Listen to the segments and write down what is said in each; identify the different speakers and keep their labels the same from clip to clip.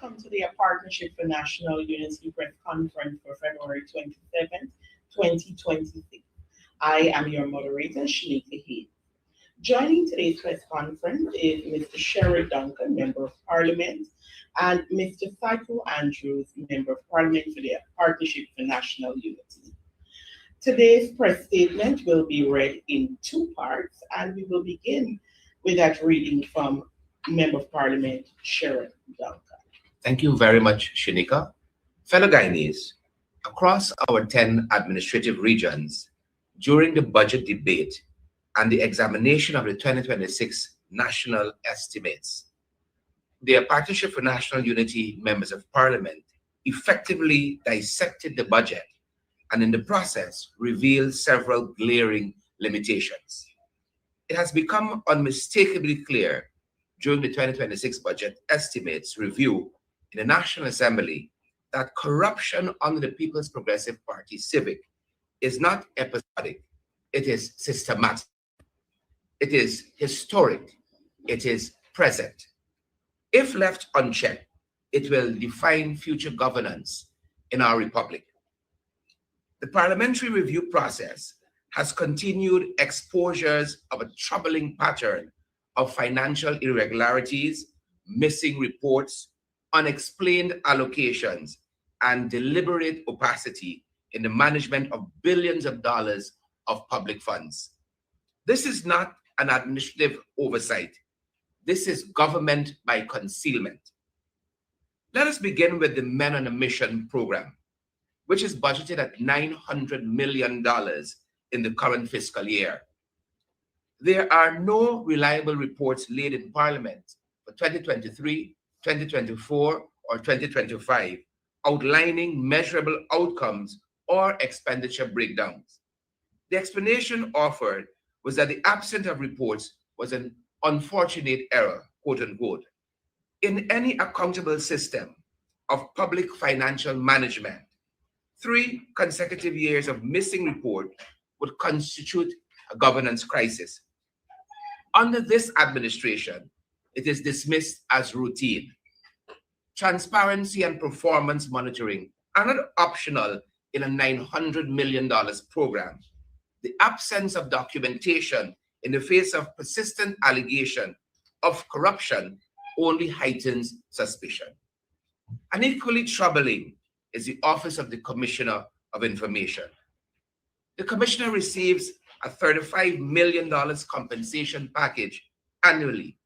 Speaker 1: welcome to the Partnership for National Unity Press Conference for February 27th, 2026. I am your moderator, Shanika Heath. Joining today's press conference is Mr. Sherrod Duncan, Member of Parliament, and Mr. Saito Andrews, Member of Parliament for the Partnership for National Unity. Today's press statement will be read in two parts, and we will begin with that reading from Member of Parliament Sherrod Duncan.
Speaker 2: Thank you very much, Shanika. Fellow Guyanese, across our 10 administrative regions, during the budget debate and the examination of the 2026 national estimates, the Partnership for National Unity Members of Parliament effectively dissected the budget and in the process revealed several glaring limitations. It has become unmistakably clear during the 2026 budget estimates review in the National Assembly that corruption under the People's Progressive Party Civic is not episodic, it is systematic, it is historic, it is present. If left unchecked, it will define future governance in our republic. The parliamentary review process has continued exposures of a troubling pattern of financial irregularities, missing reports, unexplained allocations, and deliberate opacity in the management of billions of dollars of public funds. This is not an administrative oversight. This is government by concealment. Let us begin with the Men on a Mission program, which is budgeted at $900 million in the current fiscal year. There are no reliable reports laid in Parliament for 2023, 2024, or 2025 outlining measurable outcomes or expenditure breakdowns. The explanation offered was that the absence of reports was an unfortunate error, quote unquote. In any accountable system of public financial management, 3 consecutive years of missing report would constitute a governance crisis. Under this administration, it is dismissed as routine. Transparency and performance monitoring are not optional in a $900 million program. The absence of documentation in the face of persistent allegation of corruption only heightens suspicion. And equally troubling is the Office of the Commissioner of Information. The Commissioner receives a $35 million compensation package annually,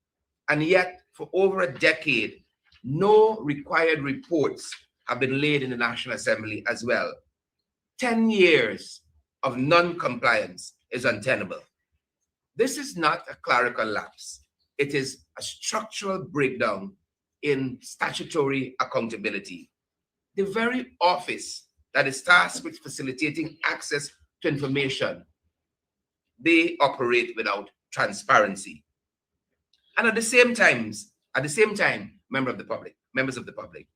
Speaker 2: and yet for over a decade, no required reports have been laid in the National Assembly as well. 10 years of non-compliance is untenable. This is not a clerical lapse. It is a structural breakdown in statutory accountability. The very office that is tasked with facilitating access to information, they operate without transparency. And at the same time, members of the public,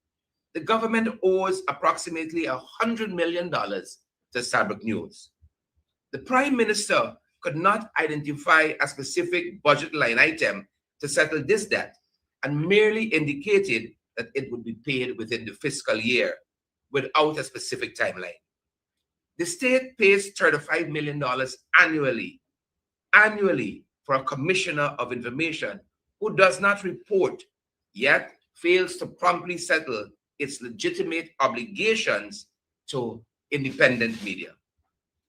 Speaker 2: the government owes approximately $100 million to Stabrook News. The Prime Minister could not identify a specific budget line item to settle this debt and merely indicated that it would be paid within the fiscal year without a specific timeline. The state pays $35 million annually for a commissioner of information who does not report, yet fails to promptly settle its legitimate obligations to independent media.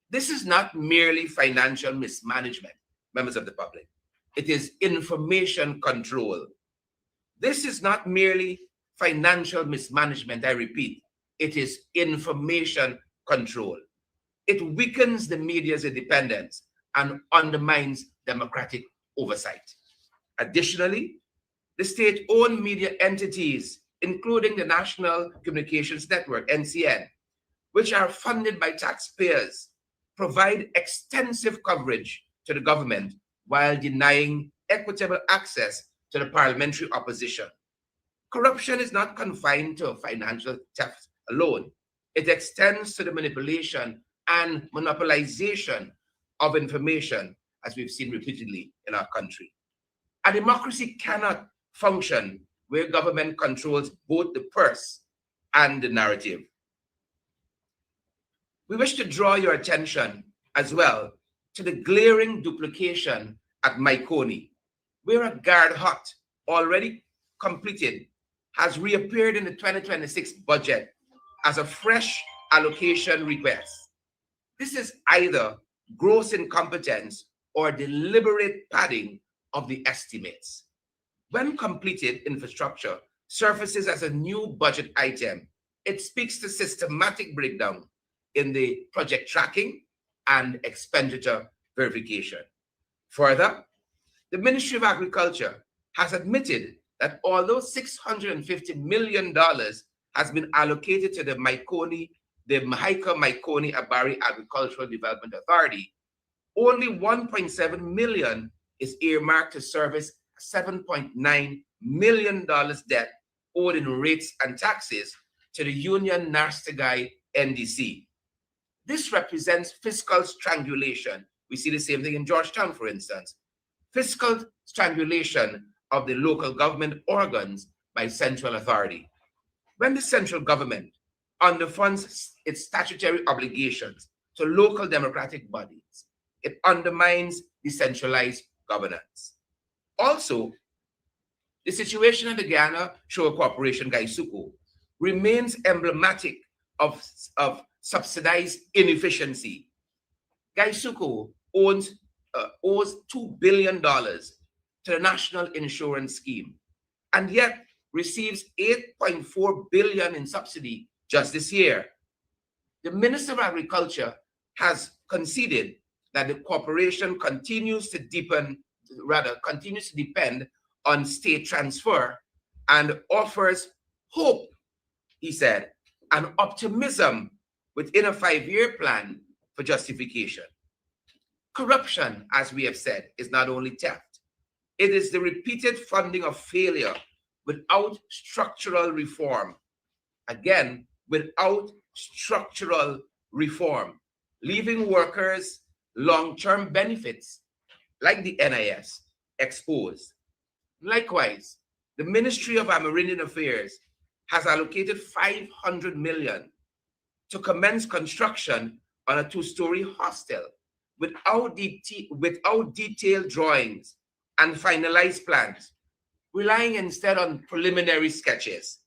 Speaker 2: This is not merely financial mismanagement, members of the public. It is information control. This is not merely financial mismanagement, I repeat. It is information control. It weakens the media's independence and undermines democratic oversight. Additionally, the state-owned media entities, including the National Communications Network, NCN, which are funded by taxpayers, provide extensive coverage to the government while denying equitable access to the parliamentary opposition. Corruption is not confined to financial theft alone. It extends to the manipulation and monopolization of information, as we've seen repeatedly in our country. A democracy cannot function where government controls both the purse and the narrative. We wish to draw your attention as well to the glaring duplication at Maikoni, where a guard hut already completed has reappeared in the 2026 budget as a fresh allocation request. This is either gross incompetence or deliberate padding of the estimates. When completed infrastructure surfaces as a new budget item, it speaks to systematic breakdown in the project tracking and expenditure verification. Further, the Ministry of Agriculture has admitted that although $650 million has been allocated to the Mahaica-Maikoni Abari Agricultural Development Authority, only $1.7 million is earmarked to service $7.9 million debt owed in rates and taxes to the Union Narstegai NDC. This represents fiscal strangulation. We see the same thing in Georgetown, for instance. Fiscal strangulation of the local government organs by central authority. When the central government underfunds its statutory obligations to local democratic bodies, it undermines decentralized governance. Also, the situation of the Guyana Sugar Corporation, GAISUCO, remains emblematic of subsidized inefficiency. GAISUCO owes $2 billion to the National Insurance Scheme, and yet receives $8.4 billion in subsidy just this year. The Minister of Agriculture has conceded that the corporation continues to depend on state transfer and offers hope, he said, and optimism within a 5-year plan for justification. Corruption, as we have said, is not only theft. It is the repeated funding of failure without structural reform. Again, without structural reform, leaving workers long-term benefits like the NIS exposed. Likewise, the Ministry of Amerindian Affairs has allocated $500 million to commence construction on a 2-story hostel without detailed drawings and finalized plans, relying instead on preliminary sketches.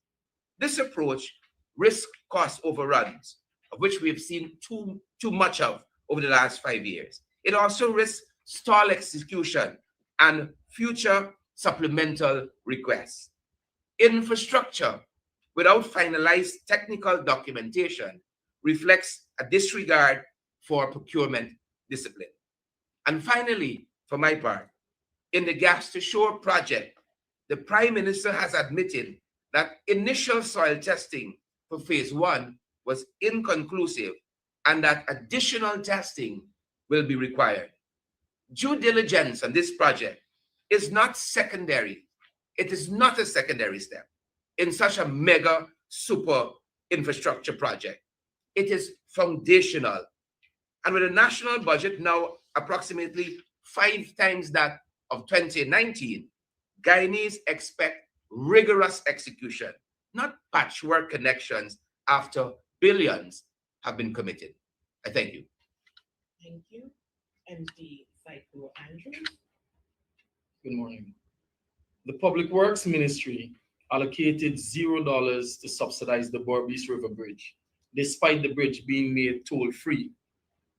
Speaker 2: This approach risks cost overruns, of which we have seen too much of over the last 5 years. It also risks stall execution and future supplemental requests. Infrastructure without finalized technical documentation reflects a disregard for procurement discipline. And finally, for my part, in the Gas to Shore project, the Prime Minister has admitted that initial soil testing for phase 1 was inconclusive and that additional testing will be required. Due diligence on this project is not secondary. It is not a secondary step in such a mega super infrastructure project. It is foundational. And with a national budget now approximately 5 times that of 2019, Guyanese expect rigorous execution, not patchwork connections after billions have been committed. I thank you.
Speaker 1: Thank you. MD Psycho Andrews.
Speaker 3: Good morning. The Public Works Ministry allocated $0 to subsidize the Berbice River Bridge, despite the bridge being made toll-free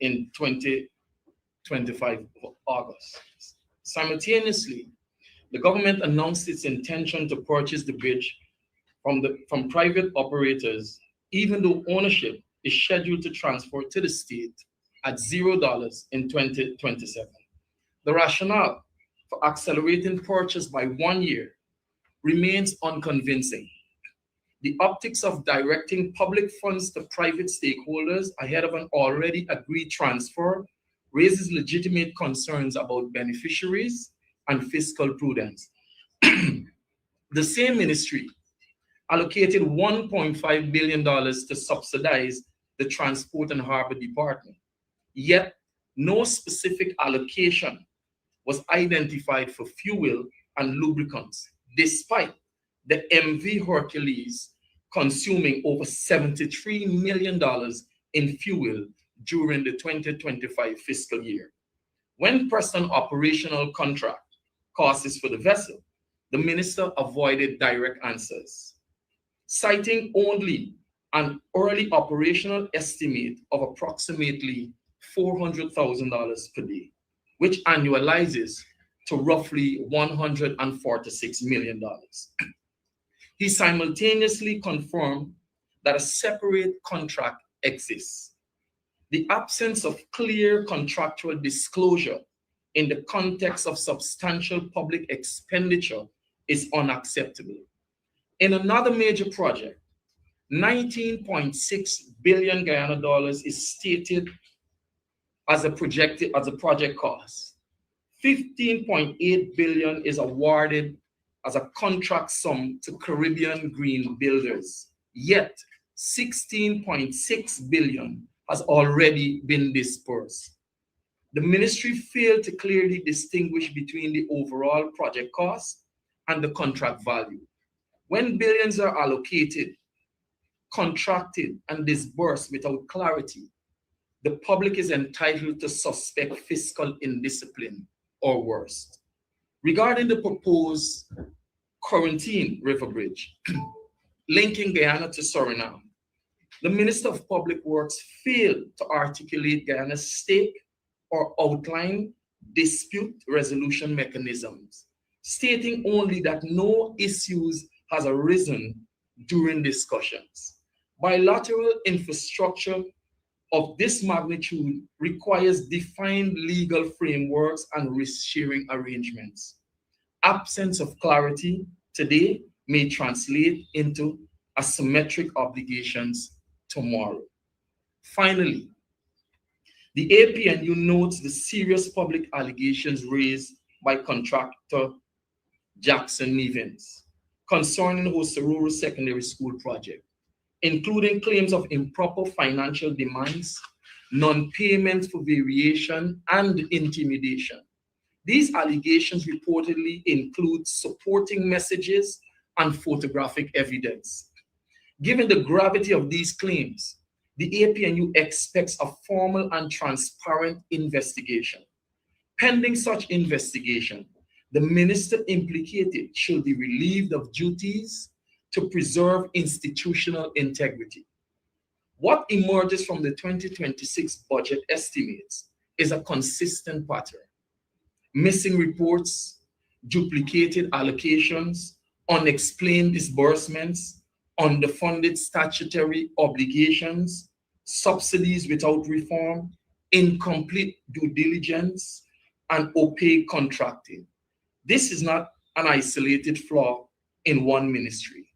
Speaker 3: in 2025 August. Simultaneously, the government announced its intention to purchase the bridge from private operators, even though ownership is scheduled to transfer to the state at $0 in 2027. The rationale for accelerating purchase by 1 year remains unconvincing. The optics of directing public funds to private stakeholders ahead of an already agreed transfer raises legitimate concerns about beneficiaries and fiscal prudence. The same ministry allocated $1.5 billion to subsidize the Transport and Harbor Department, yet no specific allocation was identified for fuel and lubricants, despite the MV Hercules consuming over $73 million in fuel during the 2025 fiscal year. When pressed on operational contract costs for the vessel, the minister avoided direct answers, citing only an early operational estimate of approximately $400,000 per day, which annualizes to roughly $146 million. He simultaneously confirmed that a separate contract exists. The absence of clear contractual disclosure in the context of substantial public expenditure is unacceptable. In another major project, 19.6 billion Guyana dollars is stated as a project cost. 15.8 billion is awarded as a contract sum to Caribbean Green Builders, yet 16.6 billion has already been dispersed. The ministry failed to clearly distinguish between the overall project cost and the contract value. When billions are allocated, contracted, and disbursed without clarity, the public is entitled to suspect fiscal indiscipline or worse. Regarding the proposed Corentyne River Bridge, linking Guyana to Suriname, the Minister of Public Works failed to articulate Guyana's stake or outline dispute resolution mechanisms, stating only that no issues has arisen during discussions. Bilateral infrastructure of this magnitude requires defined legal frameworks and risk-sharing arrangements. Absence of clarity today may translate into asymmetric obligations tomorrow. Finally, the APNU notes the serious public allegations raised by contractor Jackson Nevins concerning Osororo Secondary School project, including claims of improper financial demands, non-payment for variation, and intimidation. These allegations reportedly include supporting messages and photographic evidence. Given the gravity of these claims, the APNU expects a formal and transparent investigation. Pending such investigation, the minister implicated should be relieved of duties to preserve institutional integrity. What emerges from the 2026 budget estimates is a consistent pattern. Missing reports, duplicated allocations, unexplained disbursements, underfunded statutory obligations, subsidies without reform, incomplete due diligence, and opaque contracting. This is not an isolated flaw in one ministry.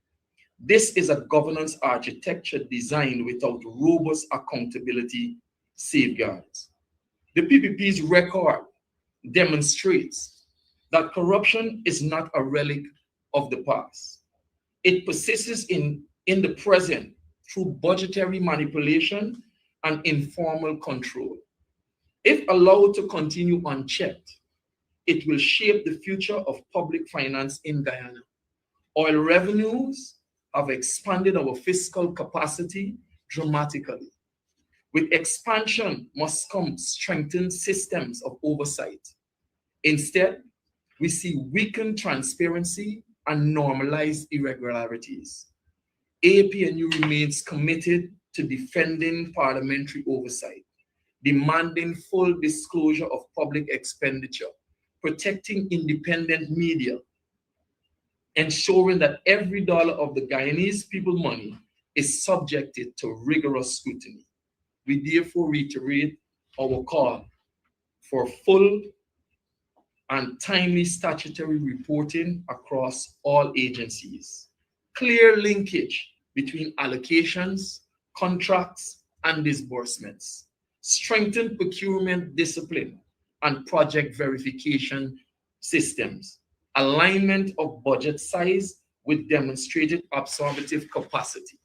Speaker 3: This is a governance architecture designed without robust accountability safeguards. The PPP's record demonstrates that corruption is not a relic of the past. It persists in the present through budgetary manipulation and informal control. If allowed to continue unchecked, it will shape the future of public finance in Guyana. Oil revenues have expanded our fiscal capacity dramatically. With expansion must come strengthened systems of oversight. Instead, we see weakened transparency and normalized irregularities. APNU remains committed to defending parliamentary oversight, demanding full disclosure of public expenditure, protecting independent media, ensuring that every dollar of the Guyanese people money is subjected to rigorous scrutiny. We therefore reiterate our call for full and timely statutory reporting across all agencies, clear linkage between allocations, contracts, and disbursements, strengthened procurement discipline and project verification systems, alignment of budget size with demonstrated absorptive capacity,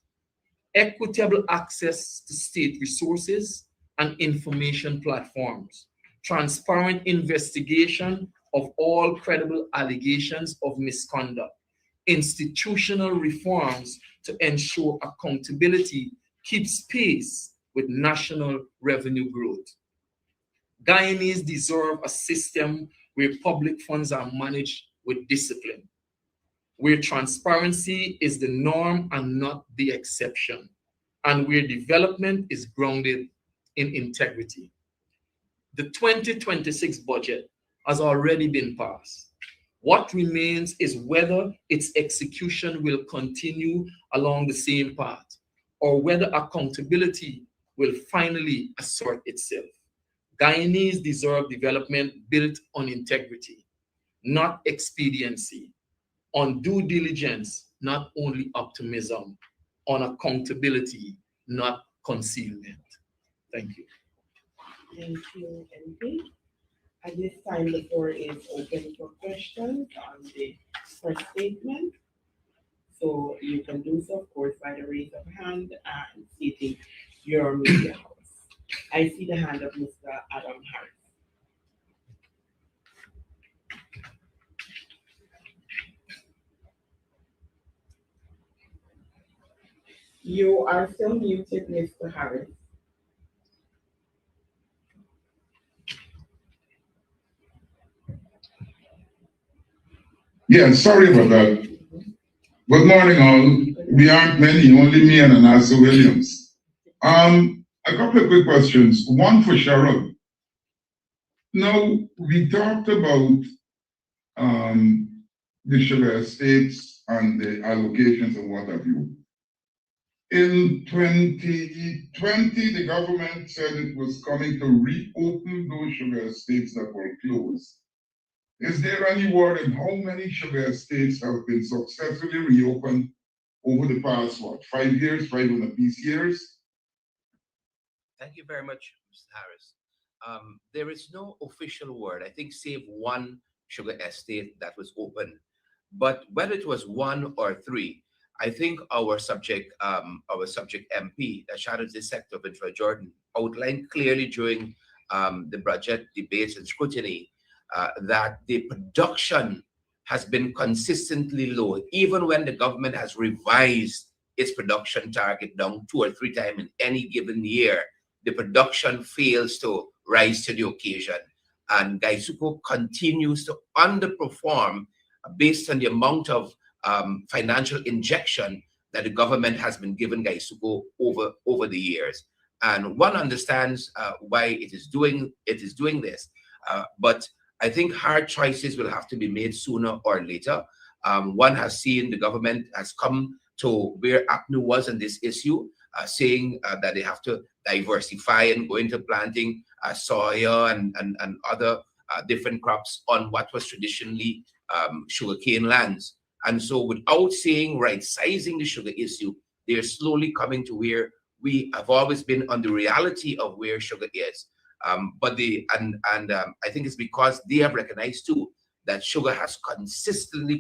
Speaker 3: equitable access to state resources and information platforms, transparent investigation of all credible allegations of misconduct, institutional reforms to ensure accountability keeps pace with national revenue growth. Guyanese deserve a system where public funds are managed with discipline, where transparency is the norm and not the exception, and where development is grounded in integrity. The 2026 budget has already been passed. What remains is whether its execution will continue along the same path, or whether accountability will finally assert itself. Guyanese deserve development built on integrity, not expediency, on due diligence, not only optimism, on accountability, not concealment. Thank you.
Speaker 1: Thank you, MP. At this time, the floor is open for questions on the first statement. So you can do so, of course, by the raise of hand and stating your media house. I see the hand of Mr. Adam Harris. You are still muted, Mr. Harris.
Speaker 4: Yeah, sorry about that. Good morning, all. We aren't many, only me and Anasa Williams. A couple of quick questions. One for Cheryl. Now, we talked about the sugar estates and the allocations and what have you. In 2020, the government said it was coming to reopen those sugar estates that were closed. Is there any word on how many sugar estates have been successfully reopened over the past, 5 years, 5.5 years?
Speaker 2: Thank you very much, Mr. Harris. There is no official word, I think, save one sugar estate that was open. But whether it was 1 or 3, I think our subject MP, Shadows Sector Vincent Jordan, outlined clearly during the budget debates and scrutiny that the production has been consistently low, even when the government has revised its production target down 2 or 3 times in any given year. The production fails to rise to the occasion, and Gaisuko continues to underperform based on the amount of financial injection that the government has been given Gaisuko over the years. And one understands why it is doing this, but I think hard choices will have to be made sooner or later. One has seen the government has come to where APNU was on this issue, saying that they have to diversify and go into planting soya and other different crops on what was traditionally sugarcane lands. And so without saying right-sizing the sugar issue, they're slowly coming to where we have always been on the reality of where sugar is. But I think it's because they have recognized too that sugar has consistently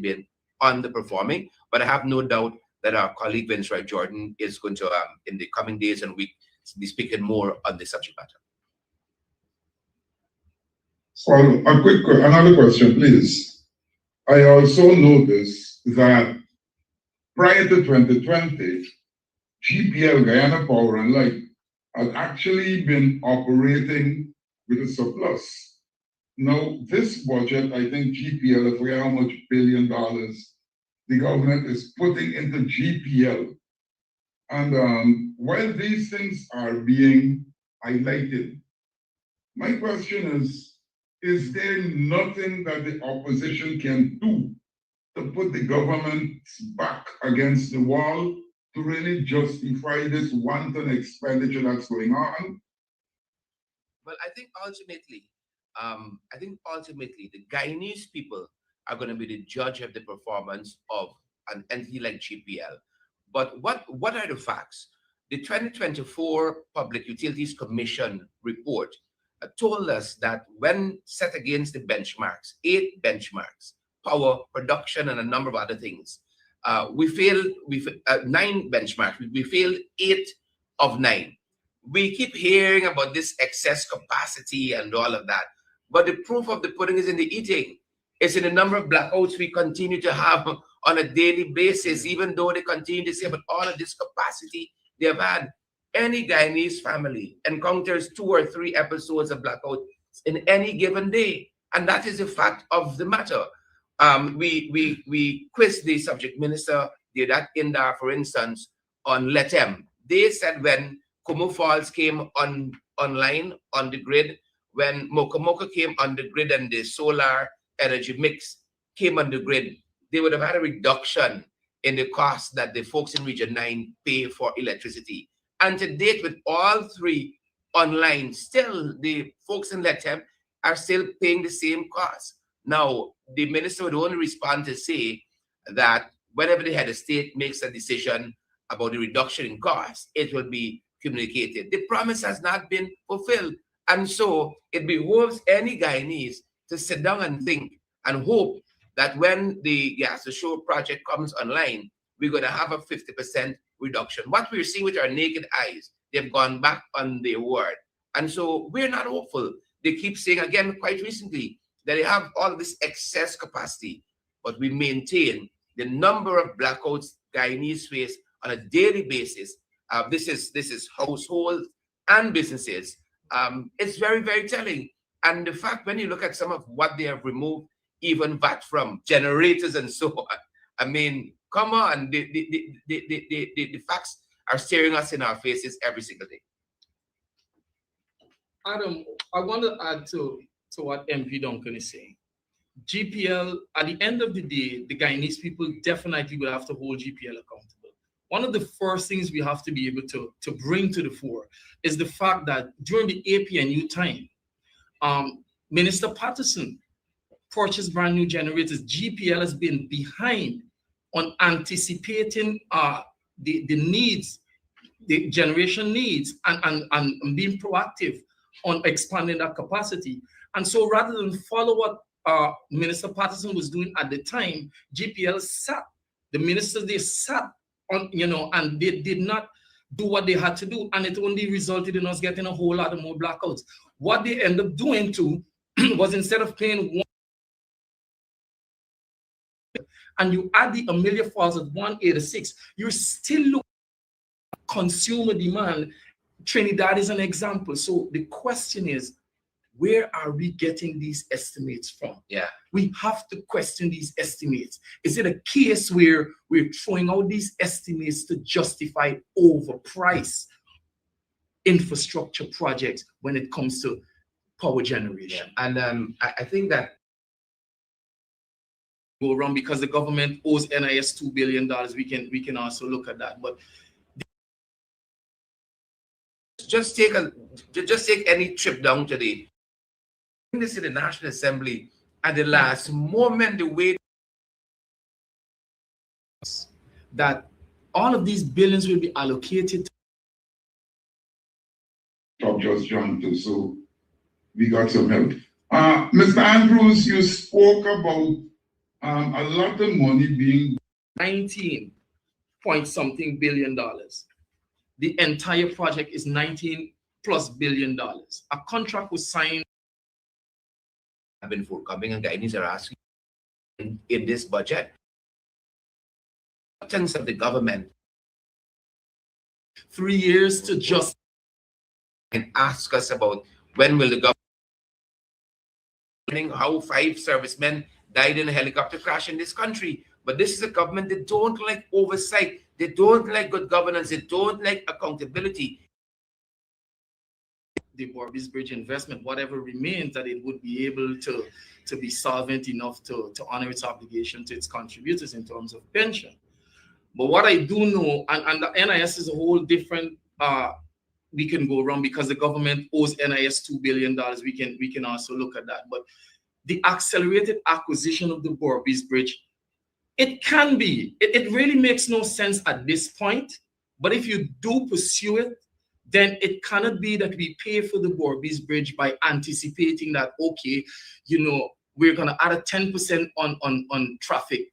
Speaker 2: been underperforming. But I have no doubt that our colleague Vince Wright Jordan is going to, in the coming days and weeks, be speaking more on this subject matter.
Speaker 4: So another question, please. I also noticed that prior to 2020, GPL, Guyana Power and Light, had actually been operating with a surplus. Now, this budget, I think GPL, I forget how much $billion the government is putting into GPL. And while these things are being highlighted, my question is there nothing that the opposition can do to put the government's back against the wall to really justify this wanton expenditure that's going on?
Speaker 2: Well, I think ultimately, the Guyanese people are going to be the judge of the performance of an entity like GPL. But what are the facts? The 2024 Public Utilities Commission report told us that when set against the benchmarks, 8 benchmarks, power, production, and a number of other things, we failed 9 benchmarks. We failed 8 of 9. We keep hearing about this excess capacity and all of that, but the proof of the pudding is in the eating. It's in the number of blackouts we continue to have on a daily basis, even though they continue to say, but all of this capacity they have had. Any Guyanese family encounters 2 or 3 episodes of blackout in any given day. And that is the fact of the matter. We quizzed the subject minister, Deodat Indar, for instance, on LETEM. They said when Kumu Falls came online on the grid, when Moka Moka came on the grid and the solar energy mix came on the grid, they would have had a reduction in the cost that the folks in Region 9 pay for electricity. And to date, with all 3 online, still the folks in LETEM are still paying the same cost. Now, the minister would only respond to say that whenever the head of state makes a decision about the reduction in cost, it will be communicated. The promise has not been fulfilled. And so it behoves any Guyanese to sit down and think and hope that when the Gas to Shore project comes online, we're going to have a 50% reduction. What we're seeing with our naked eyes, they've gone back on their word. And so we're not hopeful. They keep saying again, quite recently, that they have all this excess capacity, but we maintain the number of blackouts Guyanese face on a daily basis. This is households and businesses. It's very, very telling. And the fact, when you look at some of what they have removed, even VAT from generators and so on, I mean, come on, the facts are staring us in our faces every single day.
Speaker 3: Adam, I want to add to what MP Duncan is saying. GPL, at the end of the day, the Guyanese people definitely will have to hold GPL accountable. One of the first things we have to be able to bring to the fore is the fact that during the APNU time, Minister Patterson purchased brand new generators. GPL has been behind on anticipating the needs, the generation needs, and being proactive on expanding that capacity. And so rather than follow what Minister Patterson was doing at the time, GPL sat, the ministers, they sat on, and they did not do what they had to do. And it only resulted in us getting a whole lot of more blackouts. What they end up doing too was, instead of paying one, and you add the Amelia Falls at 186, you're still looking at consumer demand. Trinidad is an example. So the question is, where are we getting these estimates from?
Speaker 2: Yeah,
Speaker 3: we have to question these estimates. Is it a case where we're throwing out these estimates to justify overpriced infrastructure projects when it comes to power generation?
Speaker 2: Yeah. And I think that
Speaker 3: go wrong because the government owes NIS $2 billion. We can also look at that. But
Speaker 2: just take any trip down to the this in the National Assembly at the last moment, the way
Speaker 3: that all of these billions will be allocated.
Speaker 4: Top Judge John too, so we got some help. Mr. Andrews, you spoke about a lot of money being
Speaker 3: 19 point something billion dollars. The entire project is $19+ billion. A contract was signed.
Speaker 2: Have been forthcoming, and Guyanese are asking in this budget, in of the government
Speaker 3: 3 years to just
Speaker 2: and ask us about when will the government, how 5 servicemen died in a helicopter crash in this country. But this is a government that don't like oversight, they don't like good governance, they don't like accountability.
Speaker 3: The Berbice Bridge investment, whatever remains, that it would be able to be solvent enough to honor its obligation to its contributors in terms of pension. But what I do know, and the NIS is a whole different, we can go wrong because the government owes NIS $2 billion. We can also look at that. But the accelerated acquisition of the Berbice Bridge, it can be, it really makes no sense at this point. But if you do pursue it, then it cannot be that we pay for the Berbice Bridge by anticipating that, okay, we're going to add a 10% on traffic,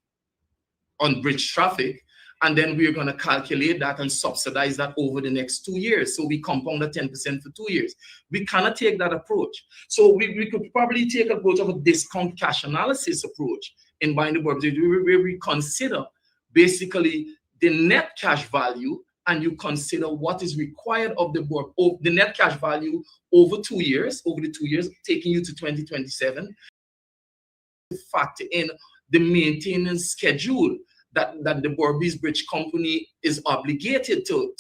Speaker 3: on bridge traffic, and then we're going to calculate that and subsidize that over the next 2 years. So we compound at 10% for 2 years. We cannot take that approach. So we could probably take an approach of a discount cash analysis approach in buying the Burbs, where we consider basically the net cash value, and you consider what is required of the board, the net cash value over 2 years, over the 2 years, taking you to 2027. Factor in the maintenance schedule that the Berbice Bridge Company is obligated to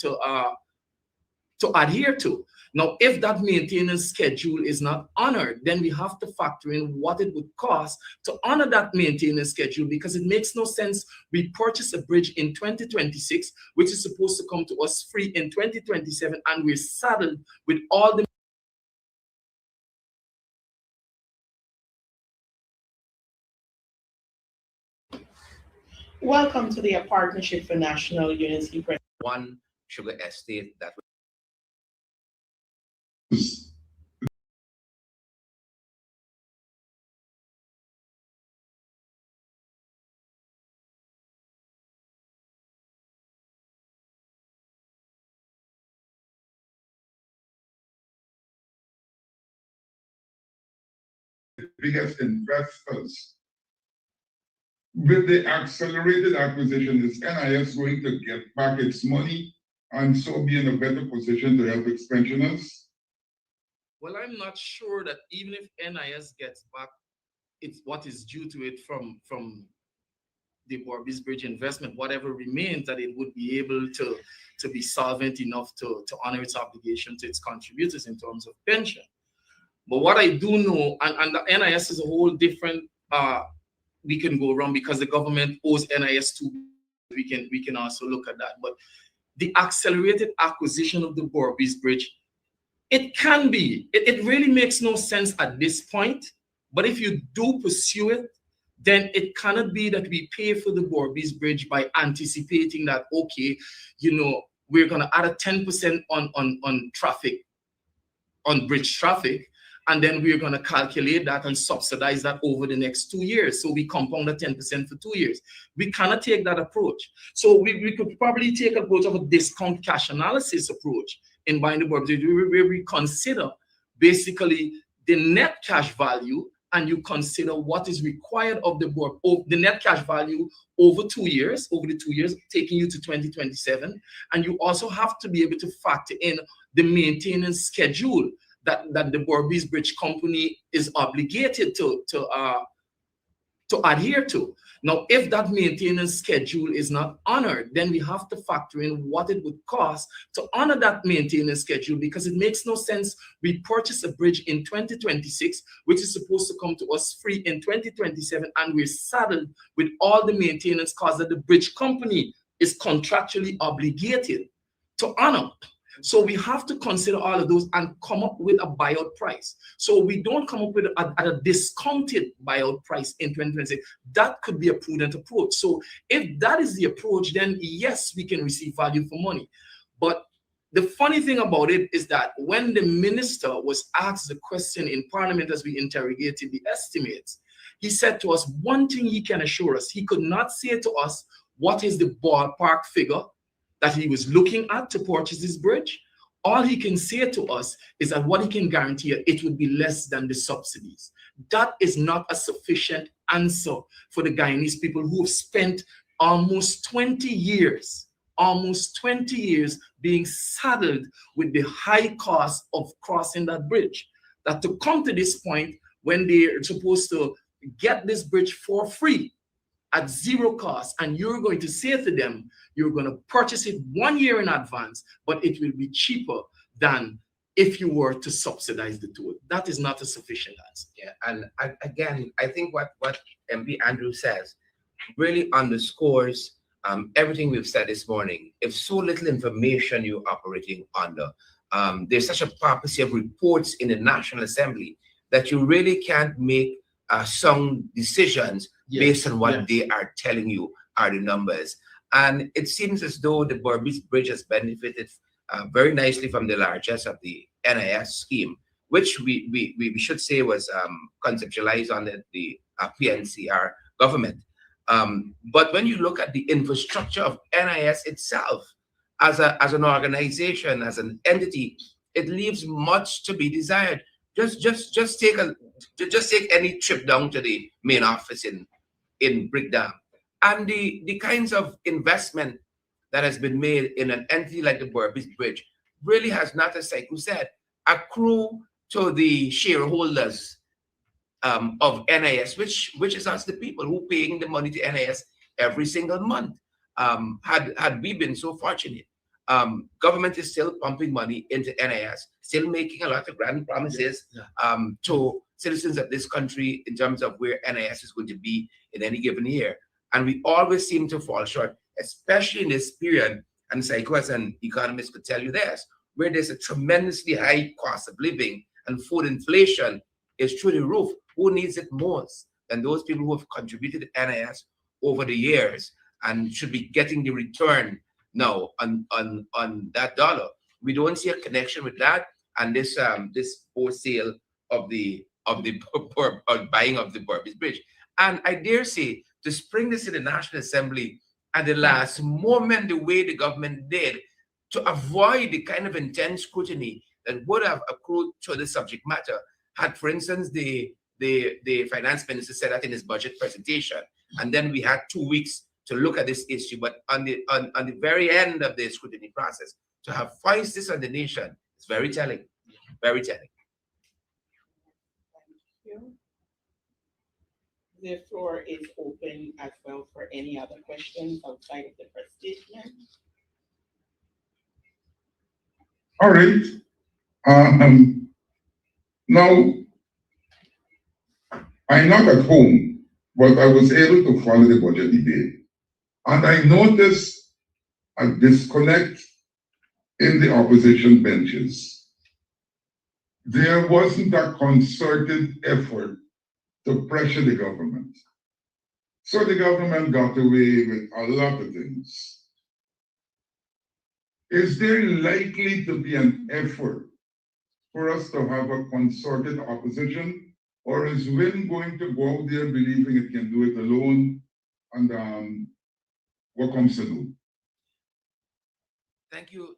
Speaker 3: adhere to. Now, if that maintenance schedule is not honored, then we have to factor in what it would cost to honor that maintenance schedule, because it makes no sense we purchase a bridge in 2026, which is supposed to come to us free in 2027, and we're saddled with all the
Speaker 1: Welcome to the Partnership for National Unity.
Speaker 2: One sugar estate that
Speaker 4: biggest investors. With the accelerated acquisition, is NIS going to get back its money and so be in a better position to help its pensioners?
Speaker 3: Well, I'm not sure that even if NIS gets back it's what is due to it from the Berbice Bridge investment, whatever remains, that it would be able to be solvent enough to honor its obligation to its contributors in terms of pension. But what I do know, and the NIS is a whole different, we can go wrong because the government owes NIS too. We can also look at that. But the accelerated acquisition of the Berbice Bridge, it can be, it really makes no sense at this point. But if you do pursue it, then it cannot be that we pay for the Berbice Bridge by anticipating that, okay, you know, we're going to add a 10% on traffic, on bridge traffic, and then we're going to calculate that and subsidize that over the next 2 years. So we compound at 10% for 2 years. We cannot take that approach. So we could probably take an approach of a discount cash analysis approach in buying the Berbice, where we consider basically the net cash value, and you consider what is required of the board, the net cash value over 2 years, over the 2 years, taking you to 2027. And you also have to be able to factor in the maintenance schedule that the Berbice Bridge Company is obligated to adhere to. Now, if that maintenance schedule is not honored, then we have to factor in what it would cost to honor that maintenance schedule, because it makes no sense we purchase a bridge in 2026, which is supposed to come to us free in 2027, and we're saddled with all the maintenance costs that the bridge company is contractually obligated to honor. So we have to consider all of those and come up with a buyout price. So we don't come up with a discounted buyout price in 2026. That could be a prudent approach. So if that is the approach, then yes, we can receive value for money. But the funny thing about it is that when the minister was asked the question in Parliament as we interrogated the estimates, he said to us, one thing he can assure us, he could not say to us what is the ballpark figure that he was looking at to purchase this bridge. All he can say to us is that what he can guarantee, it would be less than the subsidies. That is not a sufficient answer for the Guyanese people who have spent almost 20 years being saddled with the high cost of crossing that bridge. That to come to this point when they're supposed to get this bridge for free, at zero cost, and you're going to say to them, you're going to purchase it 1 year in advance, but it will be cheaper than if you were to subsidize the toll. That is not a sufficient answer.
Speaker 2: Yeah, and again, I think what MP Andrew says really underscores everything we've said this morning. If so little information you're operating under, there's such a papacy of reports in the National Assembly that you really can't make sound decisions based on what they are telling you are the numbers. And it seems as though the Berbice Bridge has benefited very nicely from the largesse of the NIS scheme, which we should say was conceptualized under the PNCR government. But when you look at the infrastructure of NIS itself, as an organization, as an entity, it leaves much to be desired. Just take any trip down to the main office in Brickdam, and the kinds of investment that has been made in an entity like the Berbice Bridge really has not, as Saiku said, accrue to the shareholders of NIS, which is us, the people who paying the money to NIS every single month. Had we been so fortunate, government is still pumping money into NIS, still making a lot of grand promises to citizens of this country in terms of where NIS is going to be in any given year. And we always seem to fall short, especially in this period, and Saiku as an economist could tell you this, where there's a tremendously high cost of living and food inflation is through the roof. Who needs it most than those people who have contributed to NIS over the years and should be getting the return now on that dollar? We don't see a connection with that and this wholesale of the buying of the Berbice Bridge. And I dare say, to spring this in the National Assembly at the last moment, the way the government did, to avoid the kind of intense scrutiny that would have accrued to the subject matter, had, for instance, the finance minister said that in his budget presentation, and then we had 2 weeks to look at this issue. But on the very end of the scrutiny process, to have foisted this on the nation is very telling, very telling.
Speaker 1: Thank you. The floor is open as well for any other questions outside of the press statement.
Speaker 4: All right. Now, I'm not at home, but I was able to follow the budget debate. And I noticed a disconnect in the opposition benches. There wasn't a concerted effort to pressure the government. So the government got away with a lot of things. Is there likely to be an effort for us to have a concerted opposition, or is Win going to go out there believing it can do it alone and what comes to do?
Speaker 2: Thank you,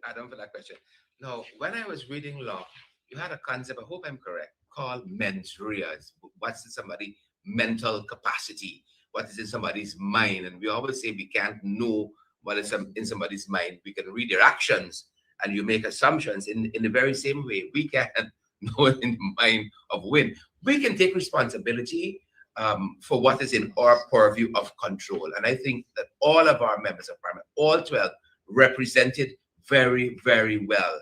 Speaker 2: Adam, for that question. Now, when I was reading law, you had a concept, I hope I'm correct, called mens rea. What's in somebody's mental capacity? What is in somebody's mind? And we always say we can't know what is in somebody's mind. We can read their actions and you make assumptions. In the very same way, we can't know in the mind of Win. We can take responsibility for what is in our purview of control. And I think that all of our members of parliament, all 12, represented very, very well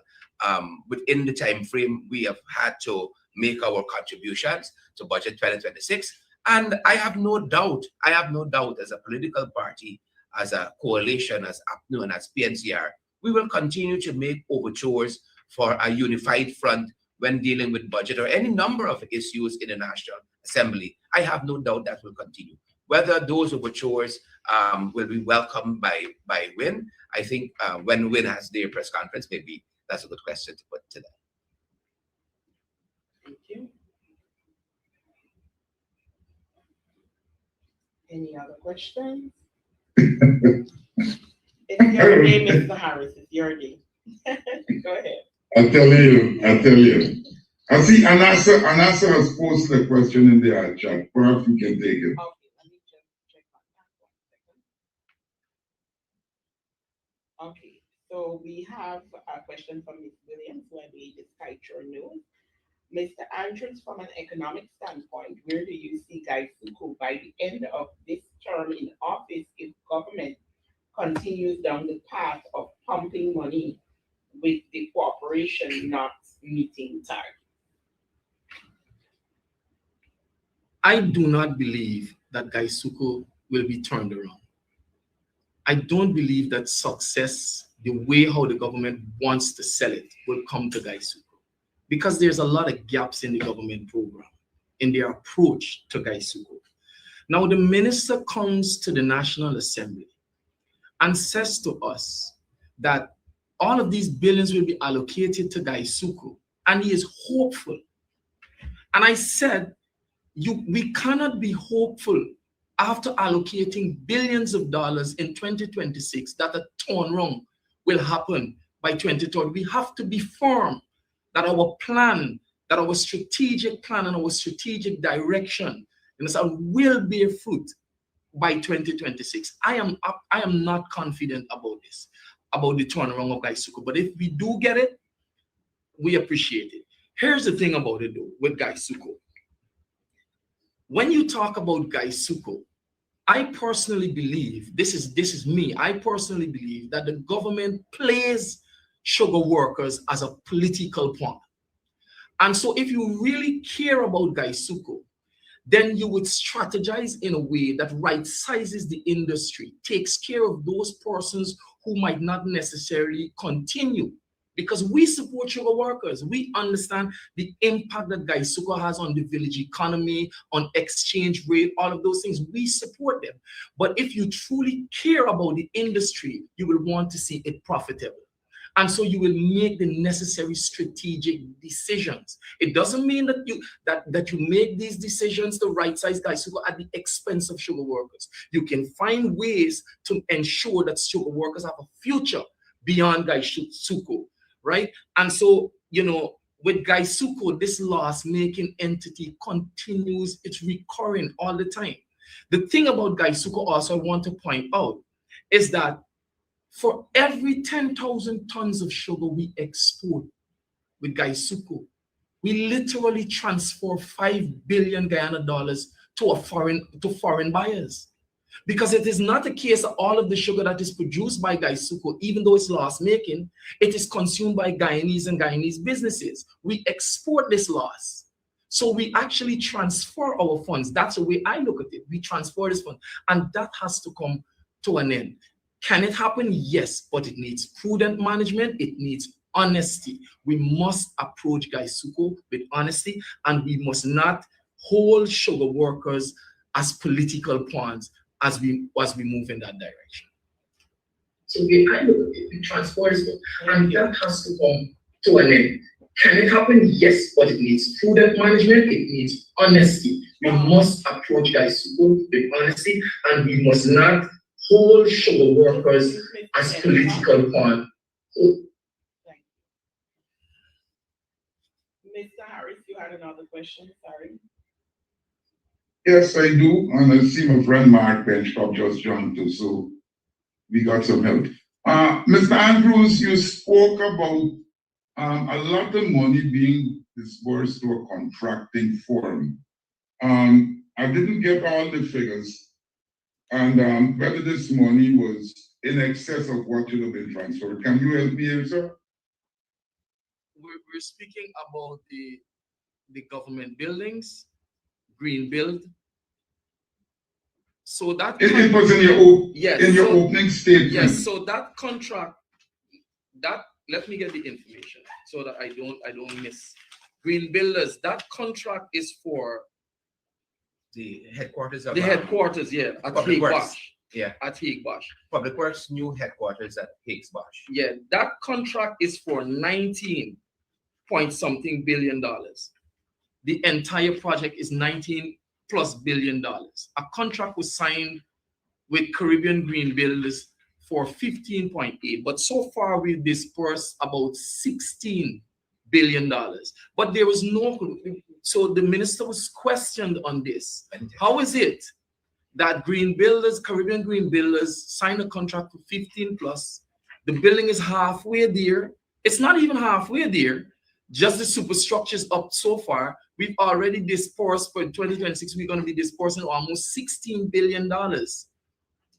Speaker 2: within the time frame we have had to make our contributions to budget 2026. And I have no doubt as a political party, as a coalition, as APNU and as PNCR, we will continue to make overtures for a unified front when dealing with budget or any number of issues in the National Assembly. I have no doubt that will continue. Whether those overtures will be welcomed by Win, I think when Win has their press conference, maybe that's a good question to put to them.
Speaker 1: Thank you. Any other questions? It's your day, Mr. Harris. It's your day. Go ahead.
Speaker 4: I'll tell you. I see Anasa has posted a question in the chat. Perhaps we can take it.
Speaker 1: Okay, let me just check on that 1 second. Okay, so we have a question from Ms. Williams, who I believe is Kaitra News. Mr. Andrews, from an economic standpoint, where do you see Guy Sukkot by the end of this term in office if government continues down the path of pumping money with the cooperation not meeting targets?
Speaker 3: I do not believe that Guy Sukkot will be turned around. I don't believe that success, the way how the government wants to sell it, will come to Guy Sukkot, because there's a lot of gaps in the government program, in their approach to Guy Sukkot. Now, the minister comes to the National Assembly and says to us that all of these billions will be allocated to Guy Sukkot, and he is hopeful. And I said, we cannot be hopeful after allocating billions of dollars in 2026, that a turnaround will happen by 2030. We have to be firm that our plan, that our strategic plan and our strategic direction will bear fruit by 2026. I am not confident about this, about the turnaround of GAISUCO. But if we do get it, we appreciate it. Here's the thing about it though, with GAISUCO. When you talk about GAISUCO, I personally believe, this is me, I personally believe that the government plays sugar workers as a political pawn. And so if you really care about GAISUCO, then you would strategize in a way that right sizes the industry, takes care of those persons who might not necessarily continue. Because we support sugar workers. We understand the impact that GAISUCO has on the village economy, on exchange rate, all of those things. We support them. But if you truly care about the industry, you will want to see it profitable. And so you will make the necessary strategic decisions. It doesn't mean that you make these decisions to right size GAISUCO at the expense of sugar workers. You can find ways to ensure that sugar workers have a future beyond GAISUCO. Right? And so, with GAISUCO, this loss-making entity continues, it's recurring all the time. The thing about GAISUCO also I want to point out is that for every 10,000 tons of sugar we export with GAISUCO, we literally transfer $5 billion Guyana dollars to foreign buyers. Because it is not a case that all of the sugar that is produced by GAISUCO, even though it's loss-making, it is consumed by Guyanese and Guyanese businesses. We export this loss. So we actually transfer our funds. That's the way I look at it. We transfer this fund. And that has to come to an end. Can it happen? Yes, but it needs prudent management. It needs honesty. We must approach GAISUCO with honesty, and we must not hold sugar workers as political pawns as we move in that direction. So I look at it, we transfer this, and that has to come to an end. Can it happen? Yes, but it needs prudent management. It needs honesty. We must approach GAISUCO with honesty, and we must not hold sugar workers as political pawns.
Speaker 1: Mr. Harris, you had another question, sorry.
Speaker 4: Yes, I do, and I see my friend Mark Benchtop just joined too, so we got some help. Mr. Andrews, you spoke about a lot of money being disbursed to a contracting firm. I didn't get all the figures, and whether this money was in excess of what should have been transferred. Can you help me here, sir?
Speaker 3: We're speaking about the government buildings, green build. So that
Speaker 4: it was in your opening statement.
Speaker 3: Yes. So that contract, let me get the information so that I don't miss. Green Builders. That contract is for
Speaker 2: the headquarters of
Speaker 3: headquarters. Yeah, at Hague Bosch.
Speaker 2: Yeah,
Speaker 3: at Hague Bosch.
Speaker 2: Public Works new headquarters at Hague Bosch.
Speaker 3: Yeah, that contract is for 19 point something billion dollars. The entire project is 19+ billion dollars. A contract was signed with Caribbean Green Builders for 15.8, but so far we've dispersed about $16 billion. But there was so the minister was questioned on this. How is it that Caribbean Green Builders signed a contract for 15+, the building is halfway there, it's not even halfway there, just the superstructures up so far, we've already dispersed for 2026, we're going to be dispersing almost $16 billion.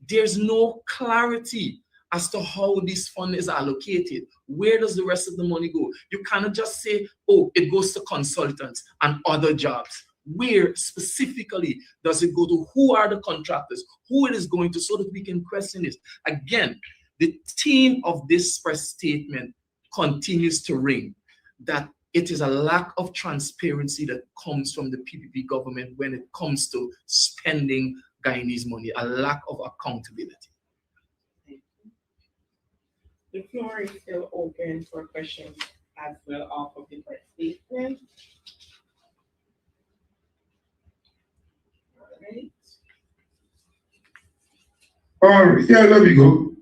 Speaker 3: There's no clarity as to how this fund is allocated. Where does the rest of the money go? You cannot just say, oh, it goes to consultants and other jobs. Where specifically does it go to? Who are the contractors? Who it is going to, so that we can question this. Again, the theme of this press statement continues to ring, that it is a lack of transparency that comes from the PPP government when it comes to spending Guyanese money, a lack of accountability.
Speaker 1: The floor is still open for questions as well off of the press statement. All right.
Speaker 4: All right, yeah, there we go.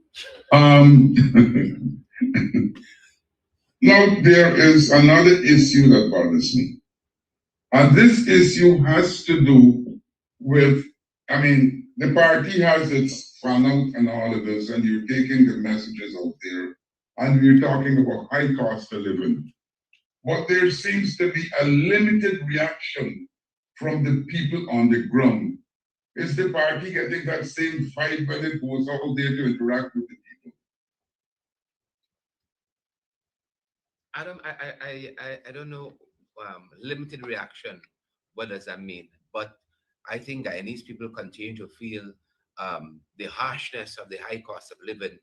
Speaker 4: Now, there is another issue that bothers me. And this issue has to do with, I mean, the party has its fan out and all of this, and you're taking the messages out there, and we're talking about high cost of living. But there seems to be a limited reaction from the people on the ground. Is the party getting that same fight when it goes out there to interact with the people?
Speaker 2: Adam, I don't know, limited reaction, what does that mean? But I think Guyanese people continue to feel the harshness of the high cost of living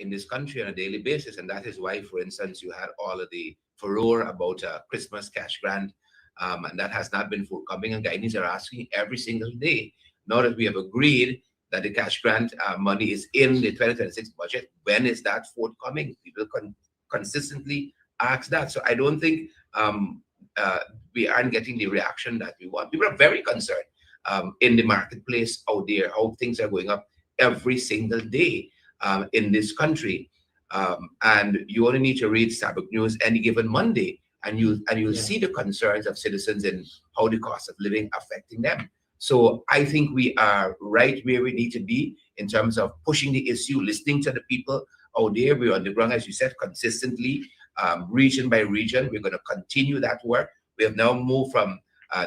Speaker 2: in this country on a daily basis. And that is why, for instance, you had all of the furore about Christmas cash grant, and that has not been forthcoming. And Guyanese are asking every single day, now that we have agreed that the cash grant money is in the 2026 budget, when is that forthcoming? People consistently ask that. So I don't think we aren't getting the reaction that we want. People are very concerned in the marketplace out there, how things are going up every single day in this country. And you only need to read Starbuck News any given Monday, and you'll see the concerns of citizens and how the cost of living affecting them. So I think we are right where we need to be in terms of pushing the issue, listening to the people out there. We're on the ground, as you said, consistently, region by region. We're going to continue that work. We have now moved from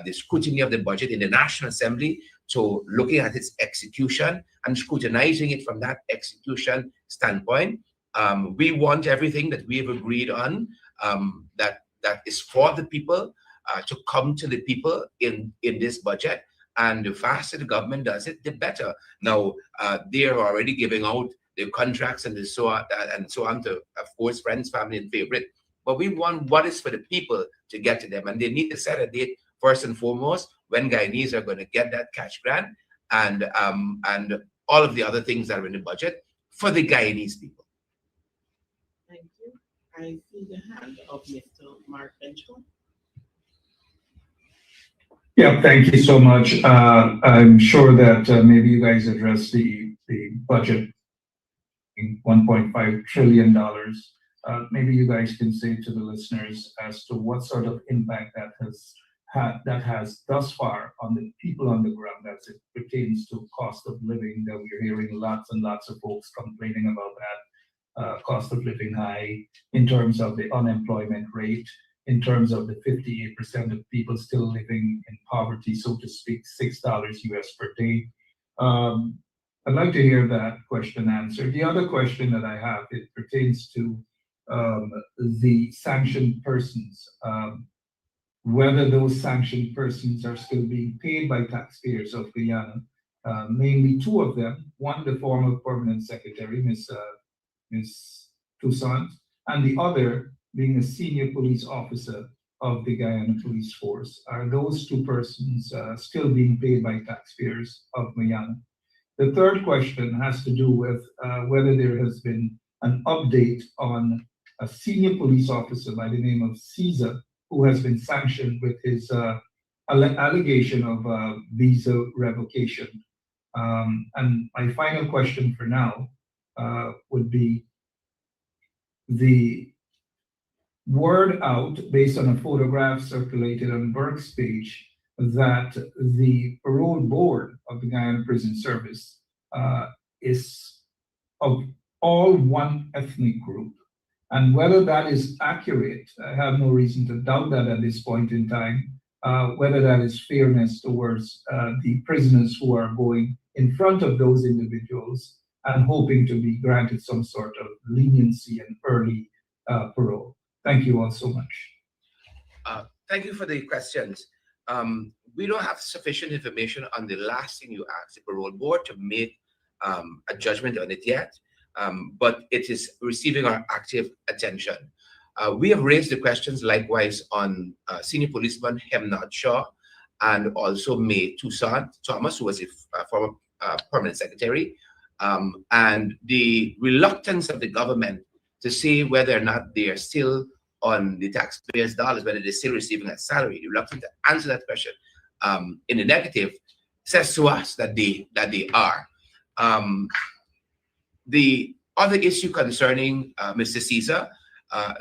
Speaker 2: the scrutiny of the budget in the National Assembly to looking at its execution and scrutinizing it from that execution standpoint. We want everything that we have agreed on that is for the people to come to the people in this budget. And the faster the government does it, the better. Now, they're already giving out the contracts and so on to, of course, friends, family, and favorite. But we want what is for the people to get to them. And they need to set a date, first and foremost, when Guyanese are going to get that cash grant and all of the other things that are in the budget for the Guyanese people.
Speaker 1: Thank you. I see the hand of Mr. Mark Benchel.
Speaker 5: Yeah, thank you so much. I'm sure that maybe you guys addressed the budget, $1.5 trillion. Maybe you guys can say to the listeners as to what sort of impact that has thus far on the people on the ground as it pertains to cost of living. That we're hearing lots and lots of folks complaining about that cost of living high in terms of the unemployment rate, in terms of the 58% of people still living in poverty, so to speak, $6 US per day. I'd like to hear that question answered. The other question that I have, it pertains to the sanctioned persons, whether those sanctioned persons are still being paid by taxpayers of Guyana, mainly two of them, one the former permanent secretary, Ms. Toussaint, and the other being a senior police officer of the Guyana Police Force. Are those two persons still being paid by taxpayers of Guyana? The third question has to do with whether there has been an update on a senior police officer by the name of Caesar, who has been sanctioned with his allegation of visa revocation. And my final question for now would be the word out based on a photograph circulated on Burke's page that the parole board of the Guyana Prison Service is of all one ethnic group. And whether that is accurate, I have no reason to doubt that at this point in time, whether that is fairness towards the prisoners who are going in front of those individuals and hoping to be granted some sort of leniency and early parole. Thank you all so much.
Speaker 2: Thank you for the questions. We don't have sufficient information on the last thing you asked the parole board to make a judgment on it yet, but it is receiving our active attention. We have raised the questions likewise on senior policeman Hemnod Shaw and also May Toussaint Thomas, who was a former permanent secretary, and the reluctance of the government to say whether or not they are still on the taxpayers' dollars, whether they're still receiving a salary. Reluctant to answer that question in the negative says to us that they are. The other issue concerning Mr. Caesar,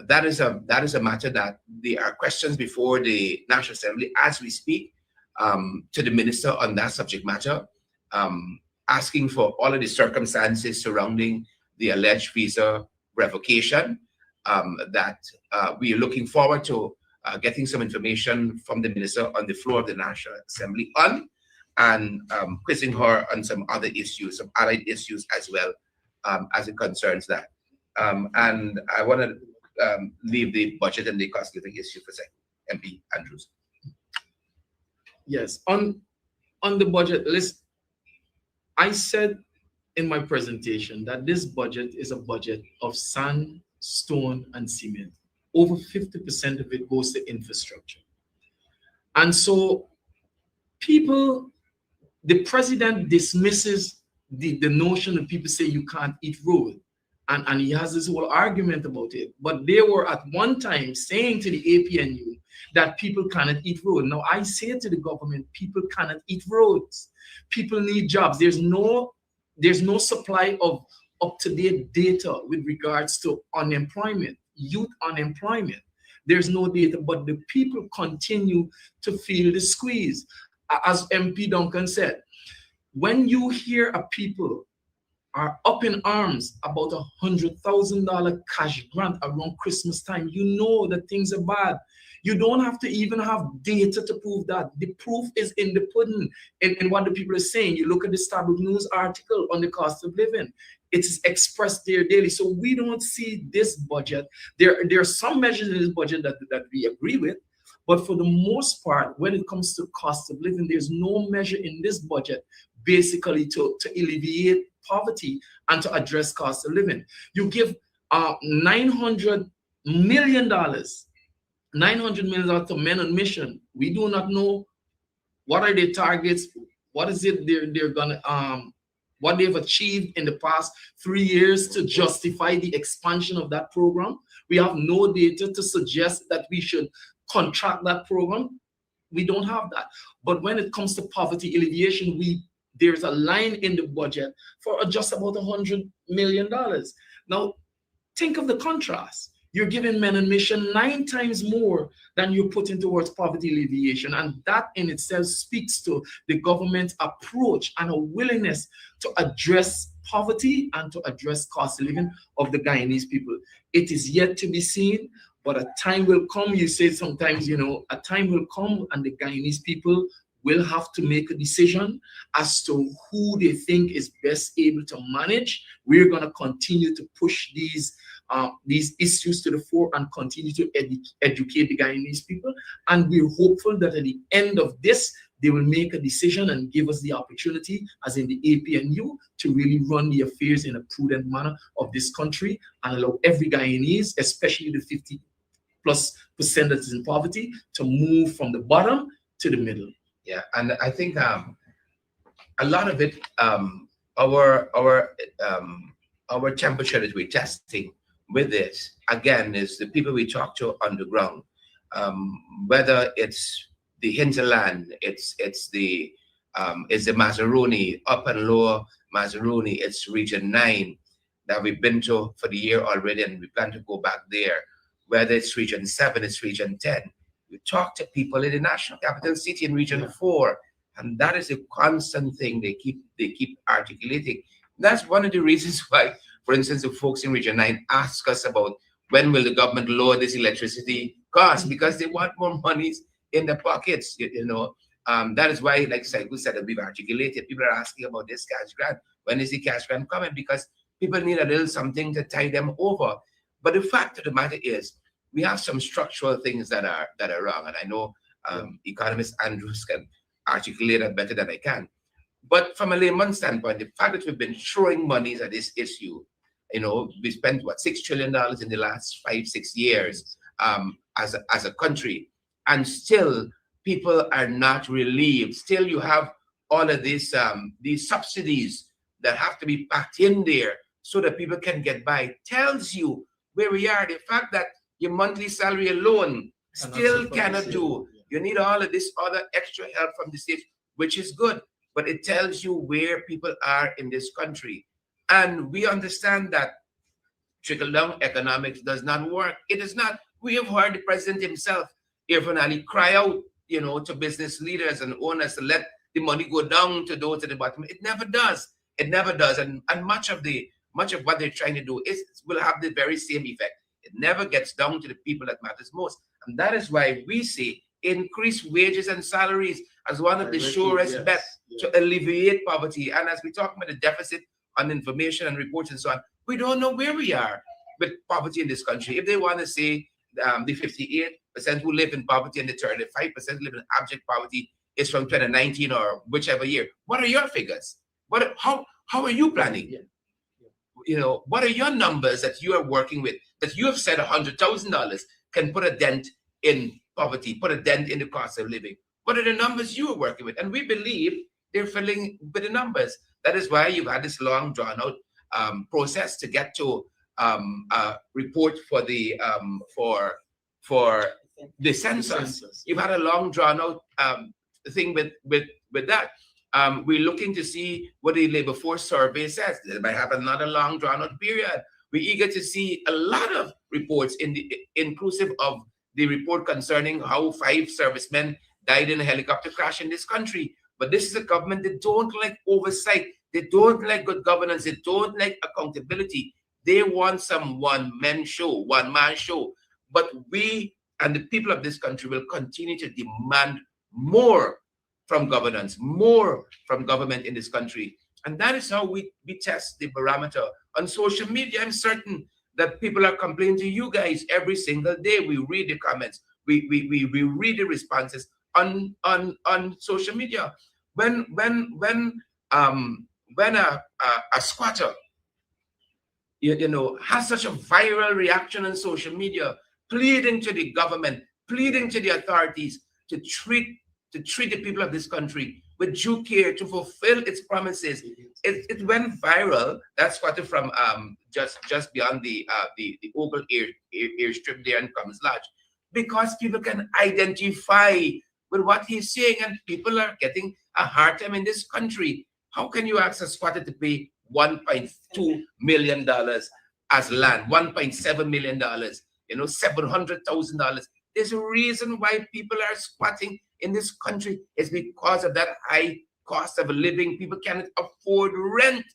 Speaker 2: that is a matter that there are questions before the National Assembly as we speak to the minister on that subject matter, asking for all of the circumstances surrounding the alleged visa revocation. That we are looking forward to getting some information from the minister on the floor of the National Assembly on, and quizzing her on some other issues, some allied issues as well, as it concerns that. And I want to leave the budget and the cost of living issue for a second. MP Andrews.
Speaker 3: Yes, on the budget list, I said in my presentation that this budget is a budget of sand, stone, and cement. Over 50% of it goes to infrastructure. And so the president dismisses the notion that people say you can't eat road. And he has this whole argument about it. But they were at one time saying to the APNU that people cannot eat road. Now I say to the government, people cannot eat roads. People need jobs. There's no supply of up-to-date data with regards to unemployment, youth unemployment. There's no data, but the people continue to feel the squeeze. As MP Duncan said, when you hear a people are up in arms about $100,000 cash grant around Christmas time, you know that things are bad. You don't have to even have data to prove that. The proof is in the pudding, and what the people are saying. You look at the Starbucks News article on the cost of living. It's expressed there daily. So we don't see this budget. There are some measures in this budget that we agree with, but for the most part, when it comes to cost of living, there's no measure in this budget basically to alleviate poverty and to address cost of living. You give $900 million to Men on Mission. We do not know what are their targets, what is it they're gonna what they've achieved in the past 3 years to justify the expansion of that program. We have no data to suggest that we should contract that program. We don't have that. But when it comes to poverty alleviation, there's a line in the budget for just about $100 million. Now, think of the contrast. You're giving Men on Mission 9 times more than you're putting towards poverty alleviation. And that in itself speaks to the government's approach and a willingness to address poverty and to address cost of living of the Guyanese people. It is yet to be seen, but a time will come. You say sometimes, a time will come and the Guyanese people will have to make a decision as to who they think is best able to manage. We're going to continue to push these issues to the fore and continue to educate the Guyanese people. And we're hopeful that at the end of this, they will make a decision and give us the opportunity, as in the APNU, to really run the affairs in a prudent manner of this country and allow every Guyanese, especially the 50+% that is in poverty, to move from the bottom to the middle.
Speaker 2: Yeah, and I think a lot of it, our temperature that we're testing with this, again, is the people we talk to on the ground. Whether it's the hinterland, it's the Mazaruni, up and lower Mazaruni, it's Region 9 that we've been to for the year already, and we plan to go back there. Whether it's Region 7, it's Region 10. We talk to people in the National Capital City in Region 4, and that is a constant thing they keep articulating. That's one of the reasons why, for instance, the folks in Region 9 ask us about when will the government lower this electricity cost, because they want more monies in their pockets. That is why, like Saigu said, we've articulated. People are asking about this cash grant. When is the cash grant coming? Because people need a little something to tie them over. But the fact of the matter is, we have some structural things that are wrong, and I know economist Andrews can articulate that better than I can. But from a layman's standpoint, the fact that we've been throwing monies at this issue, we spent $6 trillion in the last 5-6 years as a country, and still people are not relieved. Still, you have all of these subsidies that have to be packed in there so that people can get by. Tells you where we are. The fact that your monthly salary alone still cannot do. You need all of this other extra help from the state, which is good. but it tells you where people are in this country. And we understand that trickle-down economics does not work. It is not. We have heard the president himself, Irfan Ali, cry out, to business leaders and owners to let the money go down to those at the bottom. It never does. It never does. And much of what they're trying to do will have the very same effect. It never gets down to the people that matters most. And that is why we say increase wages and salaries as one of the surest bets to alleviate poverty. And as we talk about the deficit on information and reports and so on, we don't know where we are with poverty in this country. If they want to say the 58% who live in poverty and the 35% live in abject poverty is from 2019 or whichever year, what are your figures? How are you planning? What are your numbers that you are working with that you have said $100,000 can put a dent in poverty, put a dent in the cost of living? What are the numbers you are working with? And we believe they're filling with the numbers. That is why you've had this long drawn out process to get to a report for the census. You've had a long drawn out thing with that. We're looking to see what the labor force survey says. They might have another long drawn out period. We're eager to see a lot of reports inclusive of the report concerning how 5 servicemen died in a helicopter crash in this country. But this is a government that don't like oversight. They don't like good governance. They don't like accountability. They want some one-man show. But we and the people of this country will continue to demand more from governance, more from government in this country. And that is how we test the barometer. On social media, I'm certain that people are complaining to you guys every single day. We read the comments. We read the responses on social media. When a squatter has such a viral reaction on social media, pleading to the government, pleading to the authorities to treat the people of this country with due care, to fulfill its promises. It went viral. That squatter from just beyond the Ogle airstrip there in Cummins Lodge, because people can identify with what he's saying, and people are getting a hard time in this country. How can you ask a squatter to pay $1.2 million as land, $1.7 million, $700,000? There's a reason why people are squatting in this country. It's because of that high cost of living. People cannot afford rent.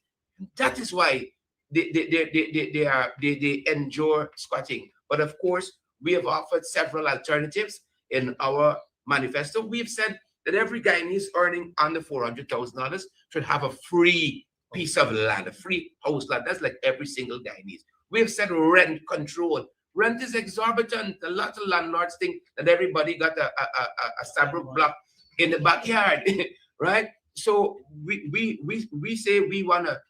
Speaker 2: That is why they endure squatting. But of course, we have offered several alternatives in our manifesto. We've said that every Guyanese earning under $400,000 should have a free piece of land, a free house land. That's like every single Guyanese. We've said rent control. Rent is exorbitant. A lot of landlords think that everybody got a Stabroek block in the backyard, right? So we say we wanna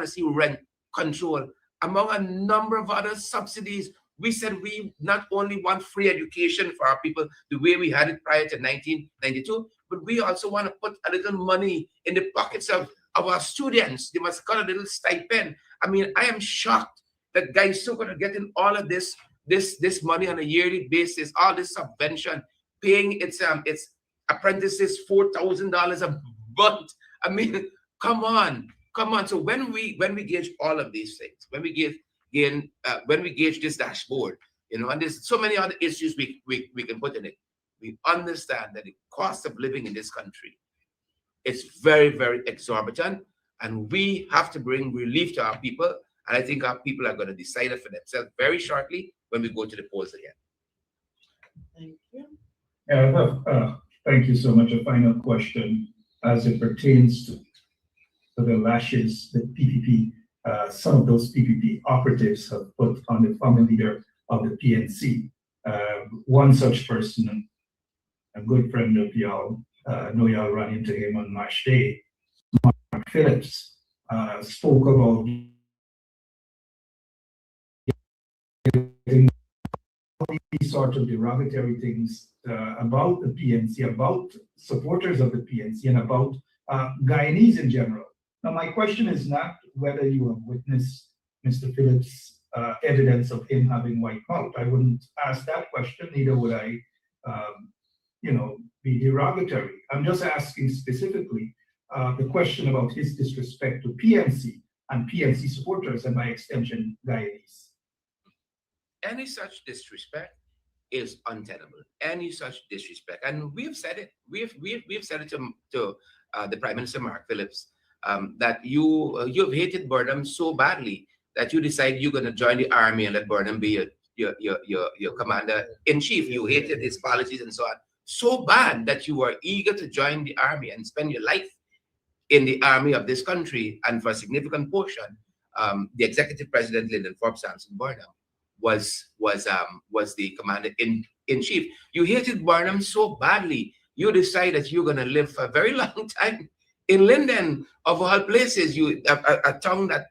Speaker 2: see rent control among a number of other subsidies. We said we not only want free education for our people the way we had it prior to 1992, but we also want to put a little money in the pockets of our students. They must got a little stipend. I mean, I am shocked that guys still going to get in all of this money on a yearly basis, all this subvention, paying its apprentices $4,000 a month. I mean, come on. So when we gauge all of these things, when we gauge this dashboard, and there's so many other issues we can put in it, we understand that the cost of living in this country is very, very exorbitant, and we have to bring relief to our people. And I think our people are going to decide it for themselves very shortly when we go to the polls again.
Speaker 1: Thank you.
Speaker 5: Thank you so much. A final question as it pertains to the lashes that PPP, some of those PPP operatives have put on the former leader of the PNC. One such person, a good friend of y'all, I know y'all ran into him on March Day, Mark Phillips, spoke about these sort of derogatory things about the PNC, about supporters of the PNC, and about Guyanese in general. Now, my question is not whether you have witnessed Mr. Phillips' evidence of him having white mouth. I wouldn't ask that question, neither would I, be derogatory. I'm just asking specifically, the question about his disrespect to PNC and PNC supporters, and by extension, Guyanese.
Speaker 2: Any such disrespect is untenable. Any such disrespect, and we've said it. We've said it to the Prime Minister Mark Phillips that you've hated Burnham so badly that you decide you're going to join the army and let Burnham be your commander in chief. You hated his policies and so on so bad that you were eager to join the army and spend your life in the army of this country. And for a significant portion, the executive president Lyndon Forbes Sampson Burnham was the commander in chief. You hated Burnham so badly, you decided you're going to live for a very long time in Lyndon, of all places. You a tongue that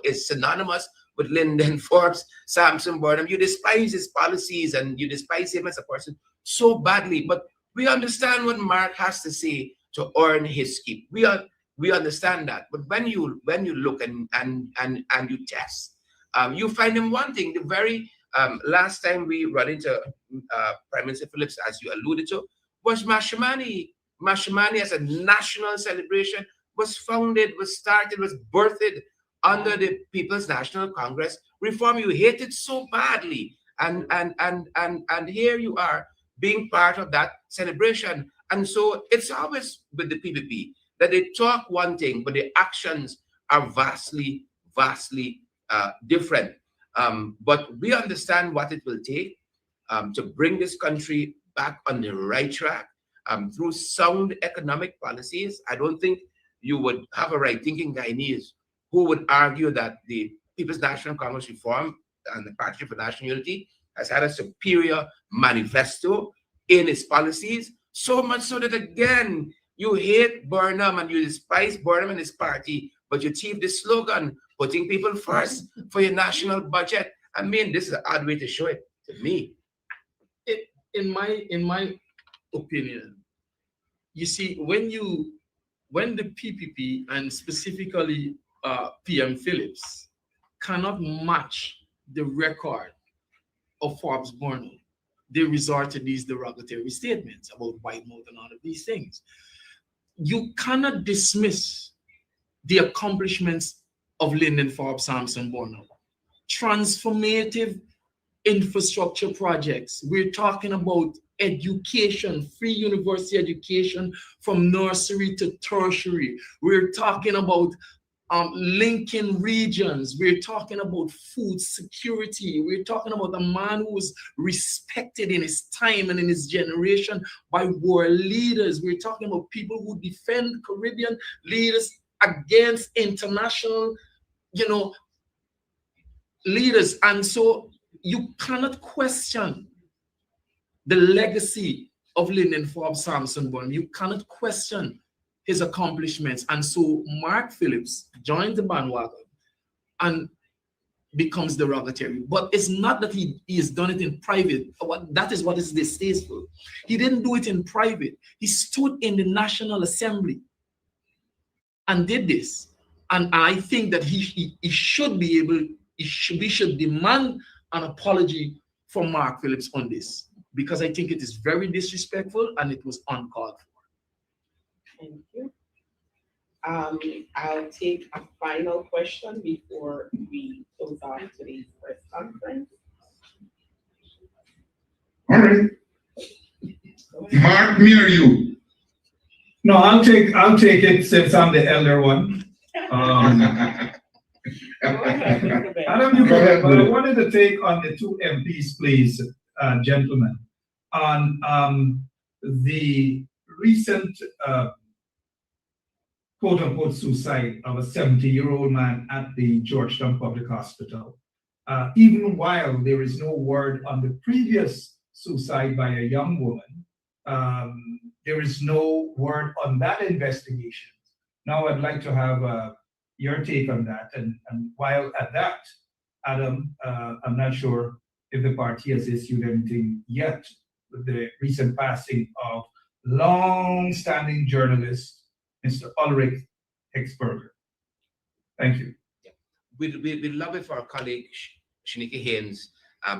Speaker 2: is synonymous with Lyndon Forbes Sampson Burnham. You despise his policies and you despise him as a person so badly. But we understand what Mark has to say to earn his keep. We understand that. But when you look and you test, you find him wanting. The very last time we run into Prime Minister Phillips, as you alluded to, was Mashimani. Mashimani as a national celebration was founded, was started, was birthed under the People's National Congress reform. You hate it so badly, and here you are being part of that celebration. And so it's always with the PPP that they talk one thing, but the actions are vastly different. But we understand what it will take to bring this country back on the right track through sound economic policies. I don't think you would have a right-thinking Guyanese who would argue that the People's National Congress reform and the Party for National Unity has had a superior manifesto in its policies, so much so that, again, you hate Burnham and you despise Burnham and his party, but you achieve this slogan, putting people first for your national budget. I mean, this is an odd way to show it to me.
Speaker 3: In my opinion, you see, when the PPP and specifically PM Phillips cannot match the record of Forbes Burnham, they resort to these derogatory statements about white mouth and all of these things. You cannot dismiss the accomplishments of Lyndon Forbes Sampson Burnham. Transformative infrastructure projects. We're talking about education, free university education from nursery to tertiary. We're talking about linking regions. We're talking about food security. We're talking about a man who was respected in his time and in his generation by world leaders. We're talking about people who defend Caribbean leaders against international, leaders. And so you cannot question the legacy of Lyndon Forbes Sampson Burnham. You cannot question his accomplishments. And so Mark Phillips joins the bandwagon and becomes derogatory. But it's not that he has done it in private. That is what is distasteful. He didn't do it in private. He stood in the National Assembly and did this. And I think that he should be able, we should demand an apology from Mark Phillips on this, because I think it is very disrespectful and it was uncalled for.
Speaker 1: Thank you. I'll take a final question before we close out today's press conference.
Speaker 4: All right. Mark, me or you?
Speaker 5: No, I'll take it since I'm the elder one. Adam, you go ahead, but I wanted to take on the two MPs, please, gentlemen, on the recent quote-unquote suicide of a 70-year-old man at the Georgetown Public Hospital. Even while there is no word on the previous suicide by a young woman, there is no word on that investigation. Now I'd like to have your take on that. And while at that, Adam, I'm not sure if the party has issued anything yet with the recent passing of long-standing journalist, Mr. Ulrich Hexberger. Thank you.
Speaker 2: Yeah. We'd love if our colleague Shanika Haynes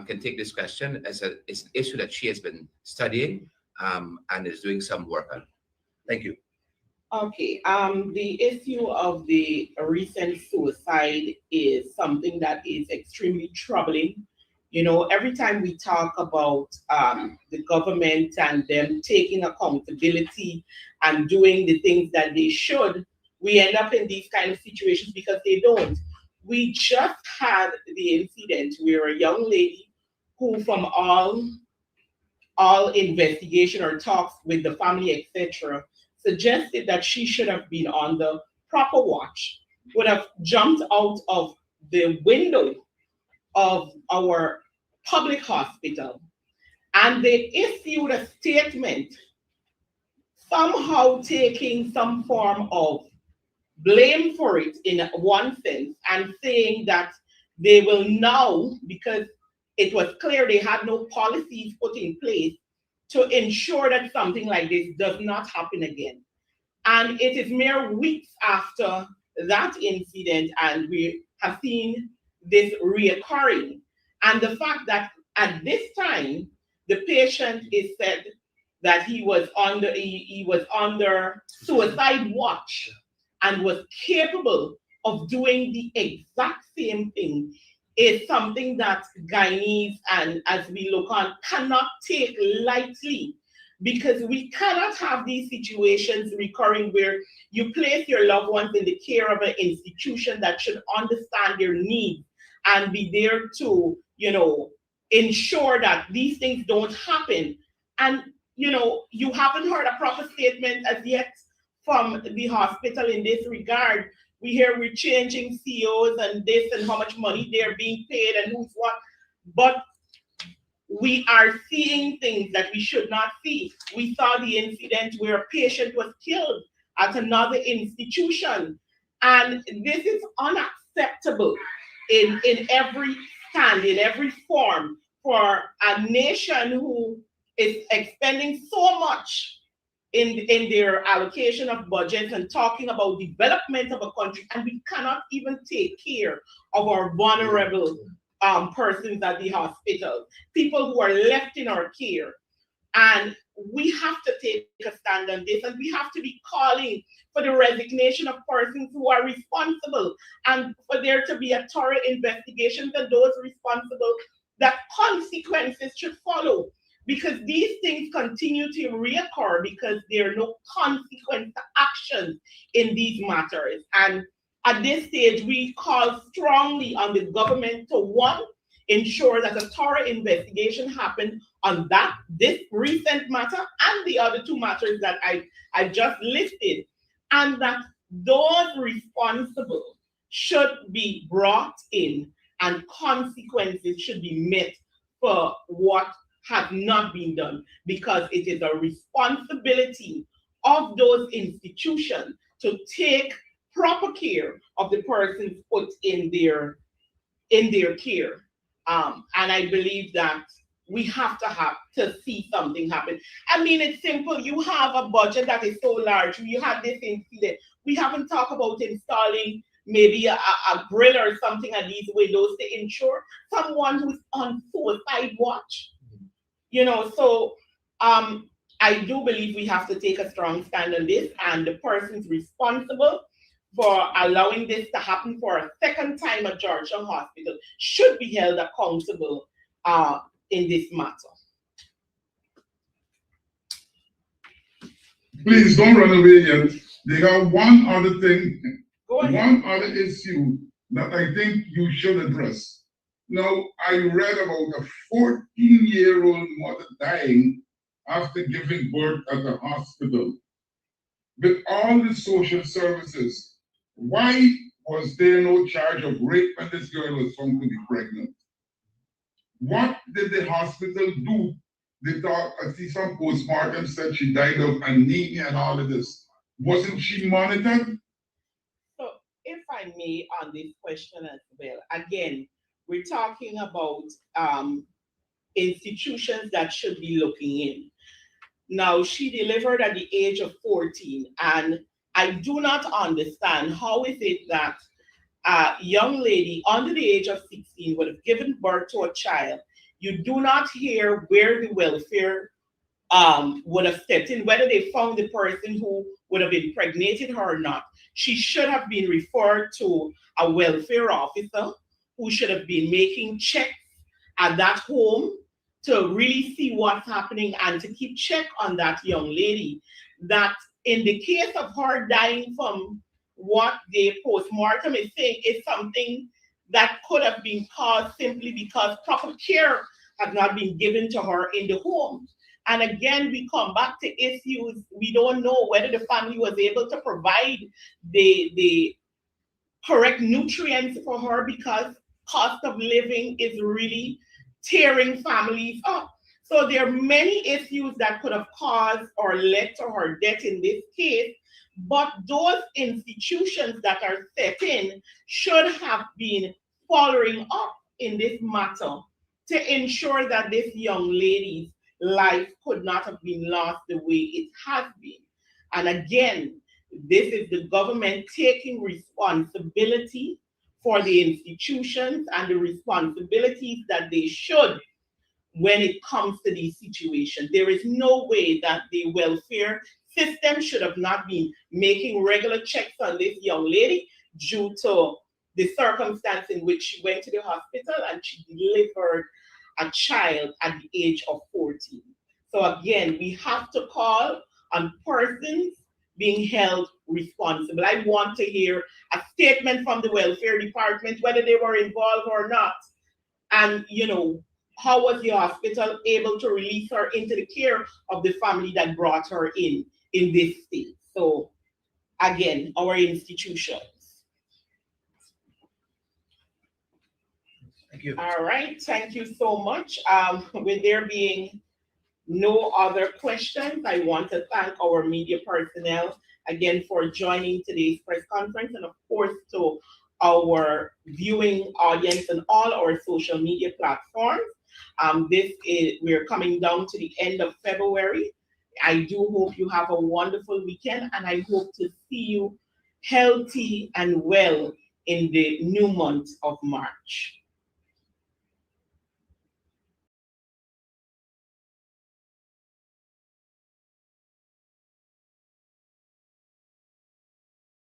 Speaker 2: can take this question as it's an issue that she has been studying and is doing some work on. Thank you.
Speaker 1: Okay, the issue of the recent suicide is something that is extremely troubling. You know, every time we talk about the government and them taking accountability and doing the things that they should, we end up in these kind of situations because they don't. We just had the incident where a young lady who, from all investigation or talks with the family, etc., suggested that she should have been on the proper watch, would have jumped out of the window of our public hospital, and they issued a statement somehow taking some form of blame for it in one sense and saying that they will now, because it was clear they had no policies put in place to ensure that something like this does not happen again. And it is mere weeks after that incident, and we have seen this reoccurring. And the fact that at this time, the patient is said that he was under suicide watch and was capable of doing the exact same thing is something that Guyanese, and as we look on, cannot take lightly, because we cannot have these situations recurring where you place your loved ones in the care of an institution that should understand their needs and be there to, ensure that these things don't happen. And, you haven't heard a proper statement as yet from the hospital in this regard. We hear we're changing CEOs and this and how much money they're being paid and who's what, but we are seeing things that we should not see. We saw the incident where a patient was killed at another institution, and this is unacceptable in every stand, in every form, for a nation who is expending so much in their allocation of budgets and talking about development of a country, and we cannot even take care of our vulnerable persons at the hospital, people who are left in our care. And we have to take a stand on this, and we have to be calling for the resignation of persons who are responsible, and for there to be a thorough investigation, and those responsible, that consequences should follow, because these things continue to reoccur because there are no consequence to action in these matters. And at this stage, we call strongly on the government to, one, ensure that a thorough investigation happen on this recent matter and the other two matters that I just listed, and that those responsible should be brought in and consequences should be met for what has not been done, because it is a responsibility of those institutions to take proper care of the persons put in their care. And I believe that we have to see something happen. I mean, it's simple. You have a budget that is so large. You have this incident. We haven't talked about installing maybe a grill or something at these windows to ensure someone who's on suicide watch. So I do believe we have to take a strong stand on this, and the persons responsible for allowing this to happen for a second time at Georgetown Hospital should be held accountable in this matter.
Speaker 4: Please don't run away yet. They got one other thing,
Speaker 1: one
Speaker 4: other issue that I think you should address. Now, I read about a 14-year-old mother dying after giving birth at the hospital. With all the social services, why was there no charge of rape when this girl was found to be pregnant? What did the hospital do? They thought, I see some postmortem said she died of anemia and all of this. Wasn't she monitored?
Speaker 1: So, if I may, on this question as well, again, we're talking about institutions that should be looking in. Now, she delivered at the age of 14, and I do not understand how is it that a young lady under the age of 16 would have given birth to a child. You do not hear where the welfare would have stepped in, whether they found the person who would have impregnated her or not. She should have been referred to a welfare officer who should have been making checks at that home to really see what's happening and to keep check on that young lady. That in the case of her dying from what the postmortem is saying is something that could have been caused simply because proper care has not been given to her in the home. And again, we come back to issues. We don't know whether the family was able to provide the correct nutrients for her, because cost of living is really tearing families up. So there are many issues that could have caused or led to her death in this case, but those institutions that are set in should have been following up in this matter to ensure that this young lady's life could not have been lost the way it has been. And again, this is the government taking responsibility for the institutions and the responsibilities that they should when it comes to these situations. There is no way that the welfare system should have not been making regular checks on this young lady due to the circumstance in which she went to the hospital and she delivered a child at the age of 14. So again, we have to call on persons being held responsible. I want to hear a statement from the welfare department, whether they were involved or not. And, how was the hospital able to release her into the care of the family that brought her in this state? So again, our institutions.
Speaker 2: Thank you.
Speaker 1: All right, thank you so much. With there being no other questions, I want to thank our media personnel again for joining today's press conference, and of course to our viewing audience and all our social media platforms. We're coming down to the end of February. I do hope you have a wonderful weekend, and I hope to see you healthy and well in the new month of March.